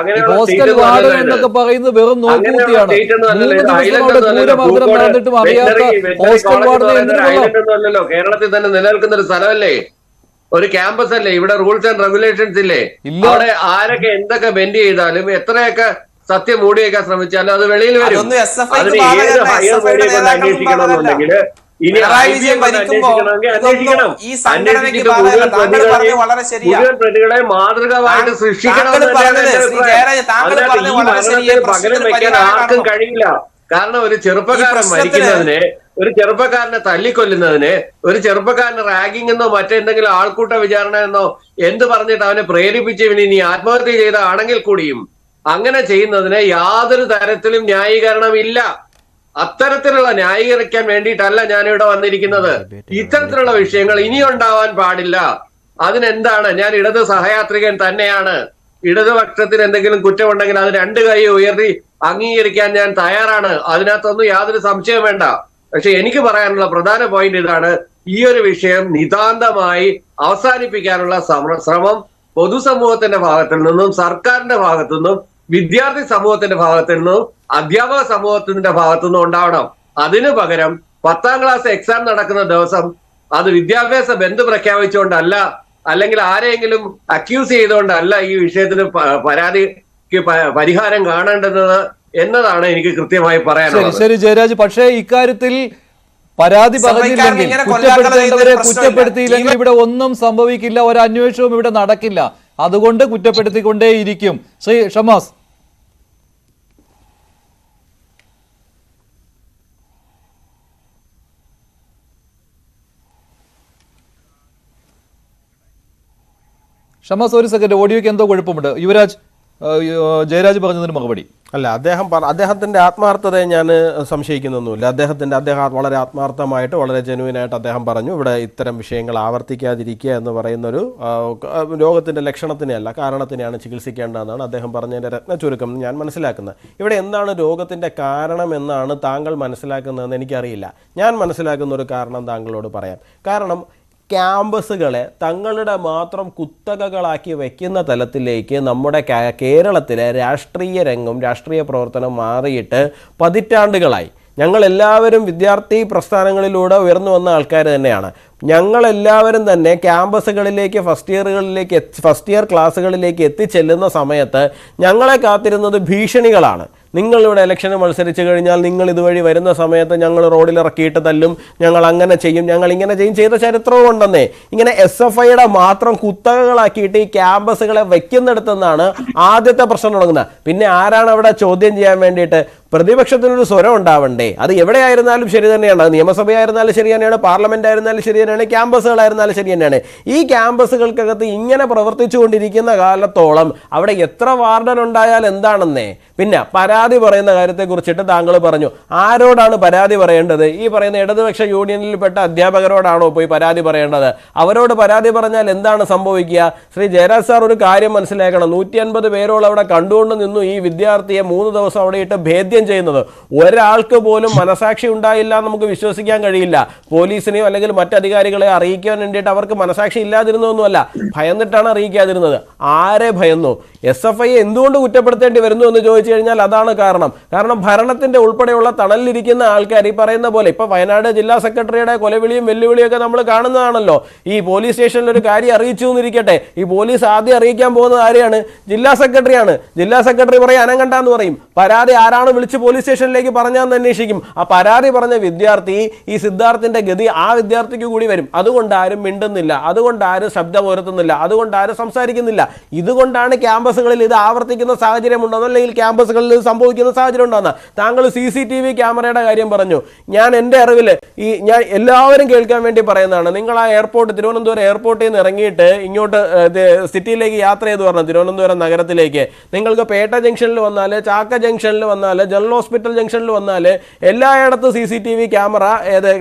ഹോസ്റ്റൽ വാർഡൻ എന്നൊക്കെ പറയുന്നത് വെറും നോക്കുകുത്തിയാണ്. 3 ദിവസം അവിടെ ക്രൂരമർദ്ദനം നടന്നിട്ടും അറിയാത്ത ഹോസ്റ്റൽ വാർഡനെ എന്തിനല്ലോ. കേരളത്തിൽ തന്നെ നിലനിൽക്കുന്ന ഒരു സ്ഥലമല്ലേ, ഒരു ക്യാമ്പസ് അല്ലേ, ഇവിടെ റൂൾസ് ആൻഡ് റെഗുലേഷൻസ് ഇല്ലേ. അവിടെ ആരൊക്കെ എന്തൊക്കെ ബെൻഡ് ചെയ്താലും എത്രയൊക്കെ സത്യം മൂടിയേക്കാൻ ശ്രമിച്ചാലും അത് വെളിയിൽ വരും. അതിന് ഏത് ഹയർ ബോഡിയെ കൊണ്ട് അന്വേഷിക്കണമെന്നുണ്ടെങ്കിൽ ഇനി അന്വേഷിക്കണമെങ്കിൽ അന്വേഷിക്കണം. അന്വേഷിച്ചിട്ട് മുഴുവൻ പ്രതികളെ മാതൃകമായിട്ട് സൃഷ്ടിക്കണം. പകരം വെക്കാൻ ആർക്കും കഴിയില്ല. കാരണം ഒരു ചെറുപ്പക്കാരൻ മരിക്കുന്നതിന്, ഒരു ചെറുപ്പക്കാരനെ തല്ലിക്കൊല്ലുന്നതിന്, ഒരു ചെറുപ്പക്കാരന് റാഗിംഗ് എന്നോ മറ്റെന്തെങ്കിലും ആൾക്കൂട്ട വിചാരണ എന്നോ എന്ത് പറഞ്ഞിട്ട് അവനെ പ്രേരിപ്പിച്ച് ഇനി ആത്മഹത്യ ചെയ്തതാണെങ്കിൽ കൂടിയും അങ്ങനെ ചെയ്യുന്നതിന് യാതൊരു തരത്തിലും ന്യായീകരണം ഇല്ല. അത്തരത്തിലുള്ള ന്യായീകരിക്കാൻ വേണ്ടിയിട്ടല്ല ഞാനിവിടെ വന്നിരിക്കുന്നത്. ഇത്തരത്തിലുള്ള വിഷയങ്ങൾ ഇനിയുണ്ടാവാൻ പാടില്ല. അതിനെന്താണ്, ഞാൻ ഇടത് സഹയാത്രികൻ തന്നെയാണ്. ഇടതുപക്ഷത്തിന് എന്തെങ്കിലും കുറ്റമുണ്ടെങ്കിൽ അത് 2 കൈ ഉയർത്തി അംഗീകരിക്കാൻ ഞാൻ തയ്യാറാണ്. അതിനകത്തൊന്നും യാതൊരു സംശയം വേണ്ട. പക്ഷെ എനിക്ക് പറയാനുള്ള പ്രധാന പോയിന്റ് ഇതാണ്, ഈ ഒരു വിഷയം നിതാന്തമായി അവസാനിപ്പിക്കാനുള്ള ശ്രമം പൊതുസമൂഹത്തിന്റെ ഭാഗത്തു നിന്നും, സർക്കാരിന്റെ ഭാഗത്തു നിന്നും, വിദ്യാർത്ഥി സമൂഹത്തിന്റെ ഭാഗത്തു നിന്നും, അധ്യാപക സമൂഹത്തിന്റെ ഭാഗത്തു നിന്നും ഉണ്ടാവണം. അതിനു പകരം 10ാം ക്ലാസ് എക്സാം നടക്കുന്ന ദിവസം അത് വിദ്യാഭ്യാസ ബന്ദ് പ്രഖ്യാപിച്ചുകൊണ്ടല്ല, അല്ലെങ്കിൽ ആരെങ്കിലും അക്യൂസ് ചെയ്തുകൊണ്ടല്ല ഈ വിഷയത്തിന് പരാതിക്ക് പരിഹാരം കാണേണ്ടത് എന്നതാണ് എനിക്ക് കൃത്യമായി പറയാനുള്ളത്. ശരി ജയരാജ്, പക്ഷേ ഇക്കാര്യത്തിൽ പരാതി പറഞ്ഞില്ലെങ്കിൽ, കുറ്റപ്പെടുത്തേണ്ടവരെ കുറ്റപ്പെടുത്തിയില്ലെങ്കിൽ ഇവിടെ ഒന്നും സംഭവിക്കില്ല, ഒരു അന്വേഷണവും ഇവിടെ നടക്കില്ല. അതുകൊണ്ട് കുറ്റപ്പെടുത്തിക്കൊണ്ടേയിരിക്കും. ശ്രീ ഷമാസ്. ഷമാസ്, ഒരു സെക്കൻഡ്, ഓഡിയോയ്ക്ക് എന്തോ കുഴപ്പമുണ്ട്. യുവരാജ്, ജയരാജ് പറഞ്ഞതിന് മറുപടി. അല്ല, അദ്ദേഹത്തിന്റെ ആത്മാർത്ഥതയെ ഞാൻ സംശയിക്കുന്നൊന്നുമില്ല. അദ്ദേഹം വളരെ ആത്മാർത്ഥമായിട്ട്, വളരെ ജെനുവിനായിട്ട് അദ്ദേഹം പറഞ്ഞു, ഇവിടെ ഇത്തരം വിഷയങ്ങൾ ആവർത്തിക്കാതിരിക്കുക എന്ന് പറയുന്നൊരു രോഗത്തിന്റെ ലക്ഷണത്തിനെയല്ല, കാരണത്തിനെയാണ് ചികിത്സിക്കേണ്ടതെന്നാണ് അദ്ദേഹം പറഞ്ഞതിന്റെ രത്ന ചുരുക്കം ഞാൻ മനസ്സിലാക്കുന്നത്. ഇവിടെ എന്താണ് രോഗത്തിന്റെ കാരണം എന്നാണ് താങ്കൾ മനസ്സിലാക്കുന്നതെന്ന് എനിക്കറിയില്ല. ഞാൻ മനസ്സിലാക്കുന്ന ഒരു കാരണം താങ്കളോട് പറയാം. കാരണം ക്യാമ്പസുകളെ തങ്ങളുടെ മാത്രം കുത്തകകളാക്കി വയ്ക്കുന്ന തലത്തിലേക്ക് നമ്മുടെ കേരളത്തിലെ രാഷ്ട്രീയ രംഗം, രാഷ്ട്രീയ പ്രവർത്തനം മാറിയിട്ട് പതിറ്റാണ്ടുകളായി. ഞങ്ങളെല്ലാവരും വിദ്യാർത്ഥി പ്രസ്ഥാനങ്ങളിലൂടെ ഉയർന്നു വന്ന ആൾക്കാർ തന്നെയാണ്. ഞങ്ങളെല്ലാവരും തന്നെ ക്യാമ്പസുകളിലേക്ക്, ഫസ്റ്റ് ഇയർ ക്ലാസ്സുകളിലേക്ക് എത്തിച്ചെല്ലുന്ന സമയത്ത് ഞങ്ങളെ കാത്തിരുന്നത് ഭീഷണികളാണ്. നിങ്ങളിവിടെ ഇലക്ഷന് മത്സരിച്ച് കഴിഞ്ഞാൽ നിങ്ങൾ ഇതുവഴി വരുന്ന സമയത്ത് ഞങ്ങൾ റോഡിൽ ഇറക്കിയിട്ട് തല്ലും, ഞങ്ങൾ അങ്ങനെ ചെയ്യും, ഞങ്ങൾ ഇങ്ങനെ ചെയ്യും, ചെയ്ത ചരിത്രവും ഉണ്ടെന്നേ. ഇങ്ങനെ SFIയുടെ മാത്രം കുത്തകകളാക്കിയിട്ട് ഈ ക്യാമ്പസുകളെ വയ്ക്കുന്നിടത്തുനിന്നാണ് ആദ്യത്തെ പ്രശ്നം തുടങ്ങുന്നത്. പിന്നെ ആരാണ് അവിടെ ചോദ്യം ചെയ്യാൻ വേണ്ടിയിട്ട്? പ്രതിപക്ഷത്തിനൊരു സ്വരം ഉണ്ടാവണ്ടേ? അത് എവിടെയായിരുന്നാലും ശരി തന്നെയാണ്. അത് നിയമസഭയായിരുന്നാലും ശരി തന്നെയാണ്, പാർലമെന്റ് ആയിരുന്നാലും ശരി തന്നെയാണ്, ക്യാമ്പസുകളായിരുന്നാലും ശരി തന്നെയാണ്. ഈ ക്യാമ്പസുകൾക്കകത്ത് ഇങ്ങനെ പ്രവർത്തിച്ചു കൊണ്ടിരിക്കുന്ന കാലത്തോളം അവിടെ എത്ര വാർഡൻ ഉണ്ടായാൽ എന്താണെന്നേ. പിന്നെ പരാതി പറയുന്ന കാര്യത്തെക്കുറിച്ചിട്ട് താങ്കൾ പറഞ്ഞു, ആരോടാണ് പരാതി പറയേണ്ടത്? ഈ പറയുന്ന ഇടതുപക്ഷ യൂണിയനിൽപ്പെട്ട അധ്യാപകരോടാണോ പോയി പരാതി പറയേണ്ടത്? അവരോട് പരാതി പറഞ്ഞാൽ എന്താണ് സംഭവിക്കുക? ശ്രീ ജയരാജ് സാർ ഒരു കാര്യം മനസ്സിലാക്കണം. 150 പേരോളം അവിടെ കണ്ടുകൊണ്ട് നിന്നു ഈ വിദ്യാർത്ഥിയെ 3 ദിവസം അവിടെ ഇട്ട് ഭേദ്യം ചെയ്യുന്നത്. ഒരാൾക്ക് പോലും മനസാക്ഷി ഉണ്ടായില്ല നമുക്ക് വിശ്വസിക്കാൻ കഴിയില്ല. പോലീസിനെയോ അല്ലെങ്കിൽ മറ്റധികാരി അധികാരികളെ അറിയിക്കാൻ വേണ്ടിയിട്ട് അവർക്ക് മനസാക്ഷി ഇല്ലാതിരുന്നൊന്നുമല്ല, ഭയന്നിട്ടാണ് അറിയിക്കാതിരുന്നത്. ആരെ ഭയന്നു? SFI എന്തുകൊണ്ട് കുറ്റപ്പെടുത്തേണ്ടി വരുന്നു എന്ന് ചോദിച്ചു കഴിഞ്ഞാൽ അതാണ് കാരണം. ഭരണത്തിന്റെ ഉൾപ്പെടെയുള്ള തണലിലിരിക്കുന്ന ആൾക്കാർ ഈ പറയുന്ന പോലെ ഇപ്പൊ വയനാട് ജില്ലാ സെക്രട്ടറിയുടെ കൊലവിളിയും വെല്ലുവിളിയൊക്കെ നമ്മൾ കാണുന്നതാണല്ലോ. ഈ പോലീസ് സ്റ്റേഷനിൽ ഒരു കാര്യം അറിയിച്ചു എന്നിരിക്കട്ടെ, ഈ പോലീസ് ആദ്യം അറിയിക്കാൻ പോകുന്നത് ആരെയാണ്? ജില്ലാ സെക്രട്ടറിയാണ്. ജില്ലാ സെക്രട്ടറി പറയും അനങ്ങണ്ടെന്ന് പറയും. പരാതി ആരാണ് വിളിച്ച് പോലീസ് സ്റ്റേഷനിലേക്ക് പറഞ്ഞാന്ന് അന്വേഷിക്കും. ആ പരാതി പറഞ്ഞ വിദ്യാർത്ഥി ഈ സിദ്ധാർത്ഥിന്റെ ഗതി ആ വിദ്യാർത്ഥിക്ക് കൂടി വരും. അതുകൊണ്ട് ആരും മിണ്ടുന്നില്ല, അതുകൊണ്ട് ആരും ശബ്ദം ഉയർത്തുന്നില്ല, അതുകൊണ്ട് ആരും സംസാരിക്കുന്നില്ല. ഇതുകൊണ്ടാണ് ക്യാമ്പസുകളിൽ ഇത് ആവർത്തിക്കുന്ന സാഹചര്യം ഉണ്ടെന്നോ അല്ലെങ്കിൽ ക്യാമ്പസുകളിൽ ഇത് സംഭവിക്കുന്ന സാഹചര്യം ഉണ്ടെന്ന്. താങ്കൾ CCTV ക്യാമറയുടെ കാര്യം പറഞ്ഞു. ഞാൻ എൻ്റെ അറിവിൽ ഞാൻ എല്ലാവരും കേൾക്കാൻ വേണ്ടി പറയുന്നതാണ്. നിങ്ങൾ ആ എയർപോർട്ട് തിരുവനന്തപുരം എയർപോർട്ടിൽ നിന്ന് ഇറങ്ങിയിട്ട് ഇങ്ങോട്ട് സിറ്റിയിലേക്ക് യാത്ര ചെയ്ത് പറഞ്ഞു, തിരുവനന്തപുരം നഗരത്തിലേക്ക്. നിങ്ങൾക്ക് പേട്ട ജംഗ്ഷനിൽ വന്നാൽ, ചാക്ക ജംഗ്ഷനിൽ വന്നാൽ, ജനറൽ ഹോസ്പിറ്റൽ ജംഗ്ഷനിൽ വന്നാൽ എല്ലായിടത്തും CCTV ക്യാമറ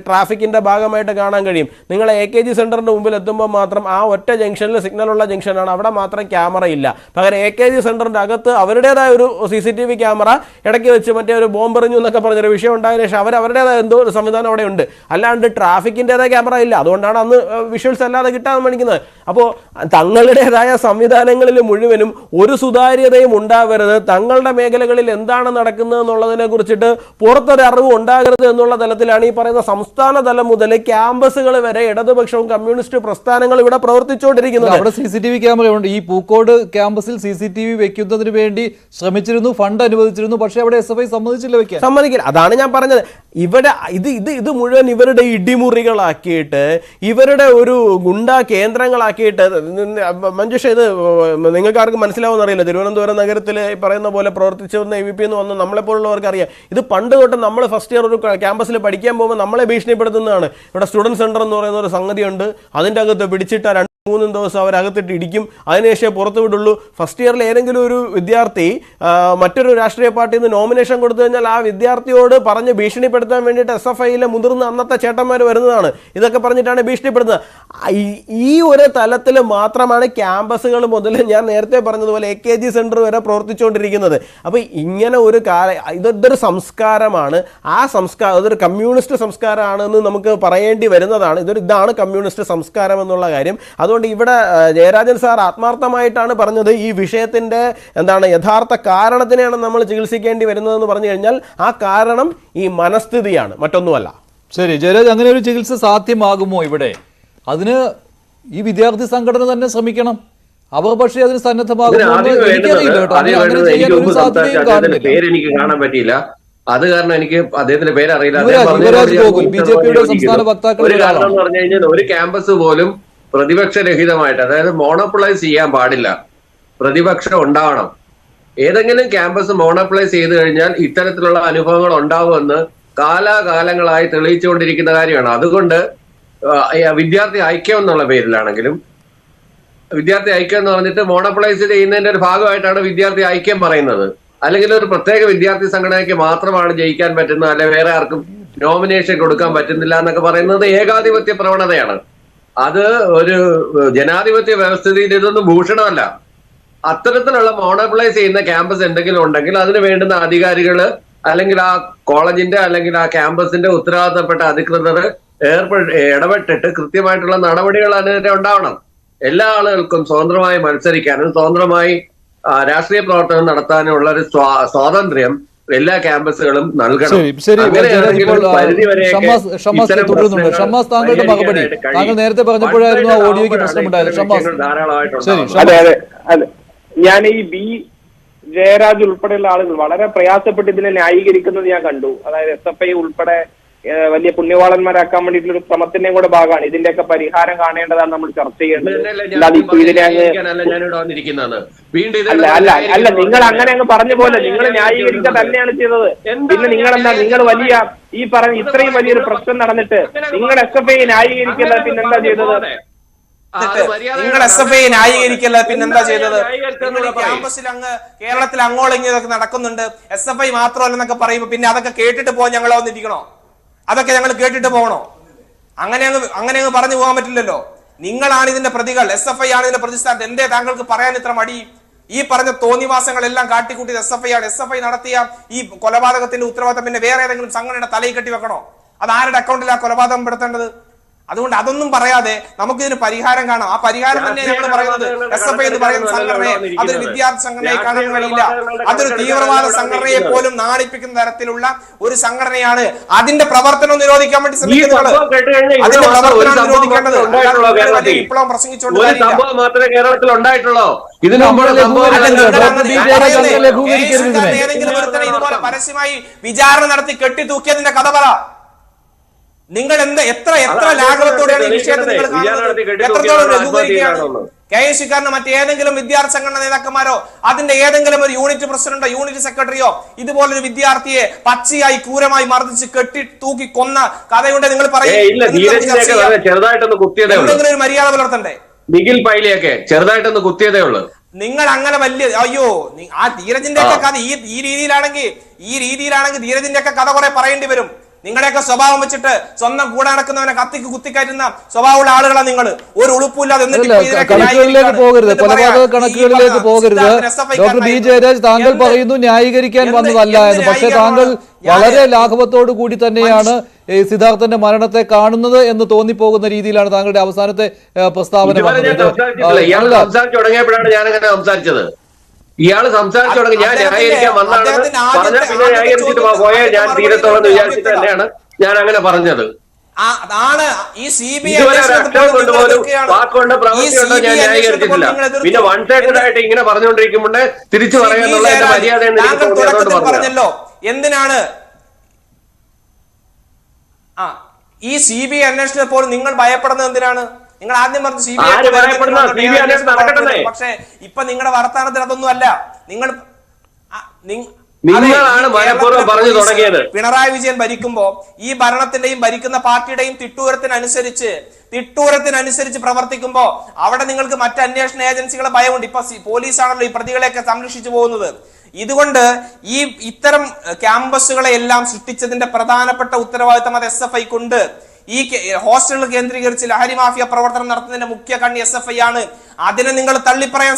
ട്രാഫിക്കിന്റെ ഭാഗമായിട്ട് കാണാൻ കഴിയും. നിങ്ങൾ AKG സെന്ററിന്റെ മുമ്പിൽ എത്തുമ്പോൾ മാത്രം ആ ഒറ്റ ജംഗ്ഷനിൽ സിഗ്നലുള്ള ജംഗ്ഷനാണ്, അവിടെ മാത്രം ക്യാമറ ഇല്ല. പകരം AKG സെന്ററിന്റെ അകത്ത് അവരുടേതായ ഒരു CCTV ക്യാമറ ഇടയ്ക്ക് വെച്ച് മറ്റേ ഒരു ബോംബെറിഞ്ഞു എന്നൊക്കെ പറഞ്ഞൊരു വിഷയം ഉണ്ടായതിനു ശേഷം അവരുടേതായ എന്തോ ഒരു സംവിധാനം അവിടെ ഉണ്ട്. അല്ലാണ്ട് ട്രാഫിക്കിൻ്റെതായ ക്യാമറ ഇല്ല. അതുകൊണ്ടാണ് അന്ന് വിഷ്വൽസ് അല്ലാതെ കിട്ടാൻ മേടിക്കുന്നത്. അപ്പോൾ തങ്ങളുടേതായ സംവിധാനങ്ങളിൽ മുഴുവനും ഒരു സുതാര്യതയും ഉണ്ടാവരുത്, തങ്ങളുടെ മേഖലകളിൽ എന്താണ് നടക്കുന്നത് എന്നുള്ളതിനെ കുറിച്ചിട്ട് പുറത്തൊരു അറിവ് ഉണ്ടാകരുത് എന്നുള്ള തലത്തിലാണ് ഈ പറയുന്ന സംസ്ഥാന തലം മുതൽ ക്യാമ്പസുകൾ വരെ ഇടതുപക്ഷവും കമ്മ്യൂണിസ്റ്റ് പ്രസ്ഥാനങ്ങൾ ഇവിടെ പ്രവർത്തിച്ചുകൊണ്ടിരിക്കുന്നത്. അവിടെ CCTV ക്യാമറയുണ്ട്. ഈ പൂക്കോട് ക്യാമ്പസിൽ CCTV വെക്കുന്നതിന് വേണ്ടി ശ്രമിച്ചിരുന്നു, ഫണ്ട് അനുവദിച്ചിരുന്നു. പക്ഷേ അവിടെ SFI സമ്മതിച്ചില്ല വെക്കാൻ. സമ്മതിക്കില്ല. അതാണ് ഞാൻ പറഞ്ഞത്. ഇവിടെ ഇത് മുഴുവൻ ഇവരുടെ ഇടിമുറികളാക്കിയിട്ട്, ഇവരുടെ ഒരു ഗുണ്ടാ കേന്ദ്രങ്ങളാക്കിയിട്ട്. മഞ്ജുഷ, ഇത് നിങ്ങൾക്ക് ആർക്കും മനസ്സിലാവുമെന്ന് അറിയില്ല. തിരുവനന്തപുരം നഗരത്തിൽ പറയുന്ന പോലെ പ്രവർത്തിച്ചു വന്ന AVP എന്ന് വന്ന് നമ്മളെപ്പോലുള്ളവർക്ക് അറിയാം. ഇത് പണ്ട് തൊട്ട് നമ്മൾ ഫസ്റ്റ് ഇയർ ഒരു ക്യാമ്പസിൽ പഠിക്കാൻ പോകുമ്പോൾ നമ്മളെ ഭീഷണിപ്പെടുത്തുന്നതാണ്. ഇവിടെ സ്റ്റുഡൻറ് സെന്റർ എന്ന് പറയുന്ന ഒരു സംഗതിയുണ്ട്, അതിൻ്റെ അകത്ത് പിടിച്ചിട്ട് 2-3 ദിവസം അവരകത്തിട്ട് ഇടിക്കും, അതിനുശേഷം പുറത്തു വിടുള്ളൂ. ഫസ്റ്റ് ഇയറിൽ ഏതെങ്കിലും ഒരു വിദ്യാർത്ഥി മറ്റൊരു രാഷ്ട്രീയ പാർട്ടിയിൽ നിന്ന് നോമിനേഷൻ കൊടുത്തു കഴിഞ്ഞാൽ ആ വിദ്യാർത്ഥിയോട് പറഞ്ഞ് ഭീഷണിപ്പെടുത്താൻ വേണ്ടിയിട്ട് SFIയിലെ മുതിർന്ന അന്നത്തെ ചേട്ടന്മാർ വരുന്നതാണ്. ഇതൊക്കെ പറഞ്ഞിട്ടാണ് ഭീഷണിപ്പെടുന്നത്. ഈ ഒരു തലത്തിൽ മാത്രമാണ് ക്യാമ്പസുകൾ മുതൽ ഞാൻ നേരത്തെ പറഞ്ഞതുപോലെ AKG സെന്റർ വരെ പ്രവർത്തിച്ചുകൊണ്ടിരിക്കുന്നത്. അപ്പോൾ ഇങ്ങനെ ഒരു ഇതൊരു സംസ്കാരമാണ്. ആ സംസ്കാരം അതൊരു കമ്മ്യൂണിസ്റ്റ് സംസ്കാരമാണെന്ന് നമുക്ക് പറയേണ്ടി വരുന്നതാണ്. ഇതാണ് കമ്മ്യൂണിസ്റ്റ് സംസ്കാരം എന്നുള്ള കാര്യം. അതുകൊണ്ട് ഇവിടെ ജയരാജൻ സാർ ആത്മാർത്ഥമായിട്ടാണ് പറഞ്ഞത്. ഈ വിഷയത്തിന്റെ യഥാർത്ഥ കാരണത്തിനെയാണ് നമ്മൾ ചികിത്സിക്കേണ്ടി വരുന്നതെന്ന് പറഞ്ഞു കഴിഞ്ഞാൽ ആ കാരണം ഈ മനസ്ഥിതിയാണ്, മറ്റൊന്നുമല്ല. ശരി ജയരാജ്, അങ്ങനെ ഒരു ചികിത്സ സാധ്യമാകുമോ ഇവിടെ? അതിന് ഈ വിദ്യാർത്ഥി സംഘടന തന്നെ ശ്രമിക്കണം. അവർ പക്ഷേ അതിന് സന്നദ്ധമാകുമോ എനിക്കറിയില്ല കേട്ടോ. അങ്ങനെ ചെയ്യാൻ ഒരു സാധ്യതയും കാണുന്നില്ല. പേരെനിക്ക് കാണാൻ പറ്റിയില്ല, അത് കാരണം എനിക്ക് അദ്ദേഹത്തിന്റെ പേരറിയില്ല. യുവരാജ് ഗോകുൽ, BJPയുടെ സംസ്ഥാന വക്താക്കൾ. ഒരു കാരണം എന്ന് പറഞ്ഞു കഴിഞ്ഞാൽ ഒരു ക്യാമ്പസ് പോലും പ്രതിപക്ഷരഹിതമായിട്ട്, അതായത് മോണോപ്പൊളൈസ് ചെയ്യാൻ പാടില്ല, പ്രതിപക്ഷം ഉണ്ടാവണം. ഏതെങ്കിലും ക്യാമ്പസ് മോണോപ്പൊളൈസ് ചെയ്തു കഴിഞ്ഞാൽ ഇത്തരത്തിലുള്ള അനുഭവങ്ങൾ ഉണ്ടാവുമെന്ന് കാലാകാലങ്ങളായി തെളിയിച്ചുകൊണ്ടിരിക്കുന്ന കാര്യമാണ്. അതുകൊണ്ട് വിദ്യാർത്ഥി ഐക്യം എന്നുള്ള പേരിലാണെങ്കിലും, വിദ്യാർത്ഥി ഐക്യം എന്ന് പറഞ്ഞിട്ട് മോണോപ്പൊളൈസ് ചെയ്യുന്നതിന്റെ ഒരു ഭാഗമായിട്ടാണ് വിദ്യാർത്ഥി ഐക്യം പറയുന്നത്. അല്ലെങ്കിൽ ഒരു പ്രത്യേക വിദ്യാർത്ഥി സംഘടനയ്ക്ക് മാത്രമാണ് ജയിക്കാൻ പറ്റുന്നത്, അല്ലെ വേറെ ആർക്കും നോമിനേഷൻ കൊടുക്കാൻ പറ്റുന്നില്ല എന്നൊക്കെ പറയുന്നത് ഏകാധിപത്യ പ്രവണതയാണ്. അത് ഒരു ജനാധിപത്യ വ്യവസ്ഥിതിയിൽ ഇതൊന്നും ഭൂഷണമല്ല. അത്തരത്തിലുള്ള മോണോപ്പൊളൈസ് ചെയ്യുന്ന ക്യാമ്പസ് എന്തെങ്കിലും ഉണ്ടെങ്കിൽ അതിന് വേണ്ടുന്ന അധികാരികള് അല്ലെങ്കിൽ ആ കോളേജിന്റെ അല്ലെങ്കിൽ ആ ക്യാമ്പസിന്റെ ഉത്തരവാദിത്തപ്പെട്ട അധികൃതർ ഇടപെട്ടിട്ട് കൃത്യമായിട്ടുള്ള നടപടികൾ അതിനെതിരെ ഉണ്ടാവണം. എല്ലാ ആളുകൾക്കും സ്വതന്ത്രമായി മത്സരിക്കാനും സ്വതന്ത്രമായി രാഷ്ട്രീയ പ്രവർത്തനം നടത്താനും ഉള്ള ഒരു സ്വാതന്ത്ര്യം എല്ലാ ക്യാമ്പസുകളും നൽകണം. താങ്കളുടെ മറുപടി, താങ്കൾ നേരത്തെ പറഞ്ഞപ്പോഴായിരുന്നു ആ ഓഡിയോയ്ക്ക് പ്രശ്നമുണ്ടായത്. അതെ അതെ അതെ, ഞാൻ ഈ ജയരാജ് ഉൾപ്പെടെയുള്ള ആളുകൾ വളരെ പ്രയാസപ്പെട്ട് ഇതിനെ ന്യായീകരിക്കുന്നത് ഞാൻ കണ്ടു. അതായത് SFI ഉൾപ്പെടെ വലിയ പുണ്യവാളന്മാരാക്കാൻ വേണ്ടിയിട്ടുള്ള ഒരു ശ്രമത്തിന്റെയും കൂടെ ഭാഗമാണ്. ഇതിന്റെയൊക്കെ പരിഹാരം കാണേണ്ടതാണ് നമ്മൾ ചർച്ച ചെയ്യേണ്ടത്. അല്ലാതെ ഇപ്പൊ ഇതിനെ അല്ല നിങ്ങൾ അങ്ങനെ അങ്ങ് പറഞ്ഞ പോലെ നിങ്ങൾ ന്യായീകരിക്കുക തന്നെയാണ് ചെയ്തത്. പിന്നെ നിങ്ങളെന്താ, നിങ്ങൾ വലിയ ഈ പറഞ്ഞ ഇത്രയും വലിയൊരു പ്രശ്നം നടന്നിട്ട് നിങ്ങൾ SFI ന്യായീകരിക്കല്ല പിന്നെന്താ ചെയ്തത്? നിങ്ങൾ SFI ന്യായീകരിക്കല്ല പിന്നെന്താ ചെയ്തത്? ക്യാമ്പസിൽ അങ്ങ് കേരളത്തിൽ അങ്ങോളങ്ങിയതൊക്കെ നടക്കുന്നുണ്ട്, SFI മാത്രമല്ലെന്നൊക്കെ പറയുമ്പോൾ പിന്നെ അതൊക്കെ കേട്ടിട്ട് പോകാൻ ഞങ്ങൾ വന്നിരിക്കണോ? അതൊക്കെ ഞങ്ങൾ കേട്ടിട്ട് പോകണോ? അങ്ങനെ അങ്ങ് പറഞ്ഞു പോകാൻ പറ്റില്ലല്ലോ. നിങ്ങളാണ് ഇതിന്റെ പ്രതികൾ, SFI ആണ് ഇതിന്റെ പ്രതിസ്ഥാനത്ത്. എന്തേ താങ്കൾക്ക് പറയാൻ ഇത്ര മടി? ഈ പറഞ്ഞ തോന്നിവാസങ്ങളെല്ലാം കാട്ടിക്കൂട്ടിയത് SFI ആണ്. SFI നടത്തിയ ഈ കൊലപാതകത്തിന്റെ ഉത്തരവാദിത്തം പിന്നെ വേറെ ഏതെങ്കിലും സംഘടനയുടെ തലയിൽ കെട്ടി വെക്കണോ? അത് ആരുടെ അക്കൗണ്ടിലാണ് കൊലപാതകം പെടുത്തേണ്ടത്? അതുകൊണ്ട് അതൊന്നും പറയാതെ നമുക്കിതിന് പരിഹാരം കാണാം. ആ പരിഹാരം തന്നെ ഞങ്ങൾ പറയുന്നത് SFI എന്ന് പറയുന്ന സംഘടനയെ അതൊരു വിദ്യാർത്ഥി സംഘടനയെ കാണാൻ കഴിയില്ല. അതൊരു തീവ്രവാദ സംഘടനയെ പോലും നാണിപ്പിക്കുന്ന തരത്തിലുള്ള ഒരു സംഘടനയാണ്. അതിന്റെ പ്രവർത്തനം നിരോധിക്കാൻ വേണ്ടി ശ്രമിക്കുന്നത്. അതിന്റെ പ്രവർത്തനം നിരോധിക്കേണ്ടത് വിപ്ലവം പ്രസംഗിച്ചുകൊണ്ട് മാത്രമേ കേരളത്തിൽ ഉണ്ടായിട്ടുള്ളൂ. ഇതുപോലെ പരസ്യമായി വിചാരണ നടത്തി കെട്ടിത്തൂക്കിയതിന്റെ കഥ പറ. നിങ്ങൾ എത്ര ലാഘവത്തോടെയാണ് ഈ വിഷയത്തിൽ നിങ്ങൾ കാണുന്നത്? എത്രത്തോളം ലഘൂകരിക്കുകയാണ്? KSUക്കാരന് മറ്റേതെങ്കിലും വിദ്യാർത്ഥി സംഘടന നേതാക്കന്മാരോ അതിന്റെ ഏതെങ്കിലും ഒരു യൂണിറ്റ് പ്രസിഡന്റോ യൂണിറ്റ് സെക്രട്ടറിയോ ഇതുപോലൊരു വിദ്യാർത്ഥിയെ പച്ചയായി ക്രൂരമായി മർദ്ദിച്ച് കെട്ടി തൂക്കി കൊന്ന കഥയുണ്ട് നിങ്ങൾ പറയും. എന്തെങ്കിലും ഒരു മര്യാദ പുലർത്തണ്ടേ? നിഖിൽ പൈലിയൊക്കെ ചെറുതായിട്ടൊന്ന് കുത്തിയതേ ഉള്ളൂ. നിങ്ങൾ അങ്ങനെ വലിയ അയ്യോ ആ ധീരജിന്റെ ഒക്കെ കഥ ഈ രീതിയിലാണെങ്കിൽ ധീരജിന്റെ ഒക്കെ കഥ കുറെ പറയേണ്ടി വരും. നിങ്ങളുടെയൊക്കെ സ്വഭാവം വെച്ചിട്ട് സ്വന്തം കൂടെ നടക്കുന്നവനെ കത്തിക്ക് കുത്തിക്കയറ്റുന്ന സ്വഭാവമുള്ള ആളുകളാണ് നിങ്ങൾ. ഒരു ഉളുപ്പില്ലാതെ കണക്കുകളിലേക്ക് പോകരുത്, കൊലപാതക കണക്കുകളിലേക്ക് പോകരുത്. ഡോക്ടർ ബി ജയരാജ്, താങ്കൾ പറയുന്നു ന്യായീകരിക്കാൻ വന്നതല്ല എന്ന്. പക്ഷേ താങ്കൾ വളരെ ലാഘവത്തോടു കൂടി തന്നെയാണ് സിദ്ധാർത്ഥന്റെ മരണത്തെ കാണുന്നത് എന്ന് തോന്നിപ്പോകുന്ന രീതിയിലാണ് താങ്കളുടെ അവസാനത്തെ പ്രസ്താവന. തുടങ്ങിയപ്പോഴാണ് ഞാനങ്ങനെ സംസാരിച്ചത്. ഇയാള് സംസാരിച്ചു തുടങ്ങി, ഞാൻ ന്യായീകരിക്കാൻ വന്നാണ് പറഞ്ഞ, പിന്നെ ന്യായീകരിച്ചിട്ട് പോയേ ഞാൻ തീരത്തോളം വിചാരിച്ചിട്ട് തന്നെയാണ് ഞാൻ അങ്ങനെ പറഞ്ഞത്. വാക്കുകൊണ്ട് പ്രവൃത്തിയുണ്ടോ ഞാൻ ന്യായീകരിച്ചിട്ടില്ല. പിന്നെ വൺ സൈഡഡ് ആയിട്ട് ഇങ്ങനെ പറഞ്ഞുകൊണ്ടിരിക്കുമ്പോൾ തിരിച്ചു പറയാനുള്ള എന്റെ മര്യാദ പറഞ്ഞല്ലോ. എന്തിനാണ് ഈ CBI അന്വേഷണത്തിൽ നിങ്ങൾ ഭയപ്പെടുന്നത്? എന്തിനാണ് നിങ്ങൾ ആദ്യം പറഞ്ഞു CBI? പക്ഷേ ഇപ്പൊ നിങ്ങളുടെ വർത്താനത്തിൽ അതൊന്നും അല്ല. നിങ്ങളാണ് മനഃപൂർവ്വം പറഞ്ഞു തുടങ്ങിയത്. പിണറായി വിജയൻ ഭരിക്കുമ്പോ ഈ ഭരണത്തിന്റെയും ഭരിക്കുന്ന പാർട്ടിയുടെയും തിട്ടൂരത്തിനനുസരിച്ച് പ്രവർത്തിക്കുമ്പോ അവിടെ നിങ്ങൾക്ക് മറ്റ് അന്വേഷണ ഏജൻസികളെ ഭയമുണ്ട്. ഇപ്പൊ പോലീസാണല്ലോ ഈ പ്രതികളെയൊക്കെ സംരക്ഷിച്ചു പോകുന്നത്. ഇതുകൊണ്ട് ഇത്തരം ക്യാമ്പസുകളെ എല്ലാം സൃഷ്ടിച്ചതിന്റെ പ്രധാനപ്പെട്ട ഉത്തരവാദിത്തം അത് SFIക്കുണ്ട്. ഈ ഹോസ്റ്റലുകൾ കേന്ദ്രീകരിച്ച് ലഹരി മാഫിയ പ്രവർത്തനം നടത്തുന്നതിന്റെ മുഖ്യ കണ്ണി SFI ആണ്. അതിനെ നിങ്ങൾ തള്ളിപ്പറയാൻ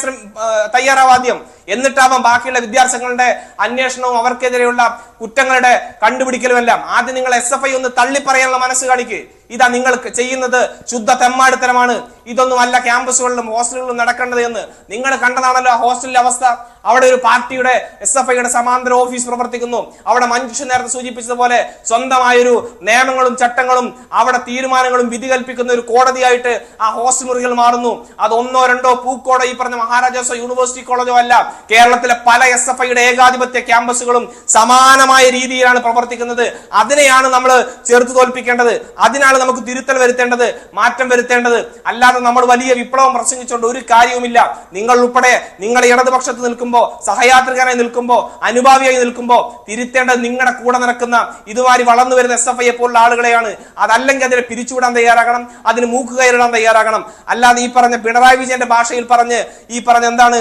തയ്യാറാവാദ്യം. എന്നിട്ടാവാം ബാക്കിയുള്ള വിദ്യാർത്ഥികളുടെ അന്വേഷണവും അവർക്കെതിരെയുള്ള കുറ്റങ്ങളുടെ കണ്ടുപിടിക്കലും എല്ലാം. ആദ്യം നിങ്ങൾ SFI ഒന്ന് തള്ളിപ്പറയാനുള്ള മനസ്സ് കാണിക്ക്. ഇതാ നിങ്ങൾ ചെയ്യുന്നത് ശുദ്ധ തെമ്മാടിത്തരമാണ്. ഇതൊന്നുമല്ല ക്യാമ്പസുകളിലും ഹോസ്റ്റലുകളിലും നടക്കേണ്ടത് എന്ന് നിങ്ങൾ കണ്ടതാണല്ലോ ആ ഹോസ്റ്റലിലെ അവസ്ഥ. അവിടെ ഒരു പാർട്ടിയുടെ SFIയുടെ സമാന്തര ഓഫീസ് പ്രവർത്തിക്കുന്നു. അവിടെ മഞ്ജുഷ നേരത്തെ സൂചിപ്പിച്ചതുപോലെ സ്വന്തമായൊരു നിയമങ്ങളും ചട്ടങ്ങളും അവിടെ തീരുമാനങ്ങളും വിധി കൽപ്പിക്കുന്ന ഒരു കോടതിയായിട്ട് ആ ഹോസ്റ്റൽ മുറികൾ മാറുന്നു. അത് 1 2 പൂക്കോടോ ഈ പറഞ്ഞ മഹാരാജാസോ യൂണിവേഴ്സിറ്റി കോളേജോ അല്ല. കേരളത്തിലെ പല SFIയുടെ ഏകാധിപത്യ ക്യാമ്പസുകളും സമാനമായ രീതിയിലാണ് പ്രവർത്തിക്കുന്നത്. അതിനെയാണ് നമ്മൾ ചെറുത്തു തോൽപ്പിക്കേണ്ടത്. അതിനാണ് നമുക്ക് തിരുത്തൽ വരുത്തേണ്ടത്, മാറ്റം വരുത്തേണ്ടത്. അല്ലാതെ നമ്മൾ വലിയ വിപ്ലവം പ്രസംഗിച്ചുകൊണ്ട് ഒരു കാര്യവുമില്ല. നിങ്ങൾ ഉൾപ്പെടെ നിങ്ങൾ ഇടതുപക്ഷത്ത് നിൽക്കുമ്പോൾ, സഹയാത്രികനായി നിൽക്കുമ്പോൾ, അനുഭാവിയായി നിൽക്കുമ്പോൾ തിരുത്തേണ്ടത് നിങ്ങളുടെ കൂടെ നടക്കുന്ന ഇതുമാതിരി വളർന്നു വരുന്ന SFIയെ പോലുള്ള ആളുകളെയാണ്. അതല്ലെങ്കിൽ അതിനെ പിരിച്ചുവിടാൻ തയ്യാറാകണം, അതിന് മൂക്കുകയറിടാൻ തയ്യാറാകണം. അല്ലാതെ ഈ പറഞ്ഞ പിണറായി വിജയന്റെ ഭാഷയിൽ പറഞ്ഞ് ഈ പറഞ്ഞ എന്താണ്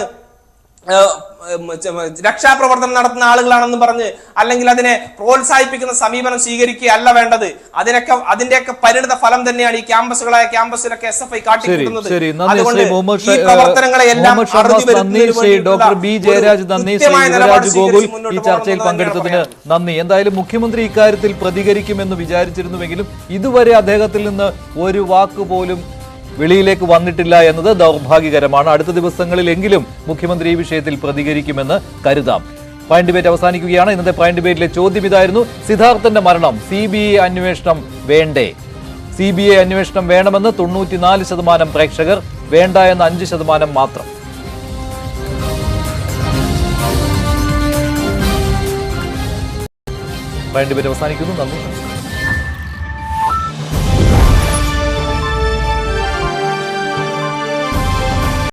രക്ഷാപ്രവർത്തനം നടത്തുന്ന ആളുകളാണെന്ന് പറഞ്ഞ് അല്ലെങ്കിൽ അതിനെ പ്രോത്സാഹിപ്പിക്കുന്ന സമീപനം സ്വീകരിക്കുകയല്ല വേണ്ടത്. അതിന്റെയൊക്കെ പരിണിത ഫലം തന്നെയാണ് ഈ ക്യാമ്പസിലൊക്കെ SFI കാട്ടിക്കൂട്ടുന്നത്. അതുകൊണ്ട് ഈ പ്രവർത്തനങ്ങളെ എല്ലാം ഡോക്ടർ ബി ജയരാജ് നന്ദി, ശിവരാജ് ഗോകുൽ ഈ ചർച്ചയിൽ പങ്കെടുത്തതിന് നന്ദി. എന്തായാലും മുഖ്യമന്ത്രി ഇക്കാര്യത്തിൽ പ്രതികരിക്കുമെന്ന് വിചാരിച്ചിരുന്നുവെങ്കിലും ഇതുവരെ അദ്ദേഹത്തിൽ നിന്ന് ഒരു വാക്ക് പോലും വെളിയിലേക്ക് വന്നിട്ടില്ല എന്നത് ദൗർഭാഗ്യകരമാണ്. അടുത്ത ദിവസങ്ങളിലെങ്കിലും മുഖ്യമന്ത്രി ഈ വിഷയത്തിൽ പ്രതികരിക്കുമെന്ന് കരുതാം. പോയിന്റ് ഡിബേറ്റ് അവസാനിക്കുകയാണ്. ഇന്നത്തെ പോയിന്റ് ഡിബേറ്റിലെ ചോദ്യം ഇതായിരുന്നു: സിദ്ധാർത്ഥന്റെ മരണം CBI അന്വേഷണം വേണ്ടേ? CBI അന്വേഷണം വേണമെന്ന് 94% പ്രേക്ഷകർ, വേണ്ട എന്ന 5% മാത്രം. പോയിന്റ് ഡിബേറ്റ് അവസാനിക്കുന്നു. നന്ദി.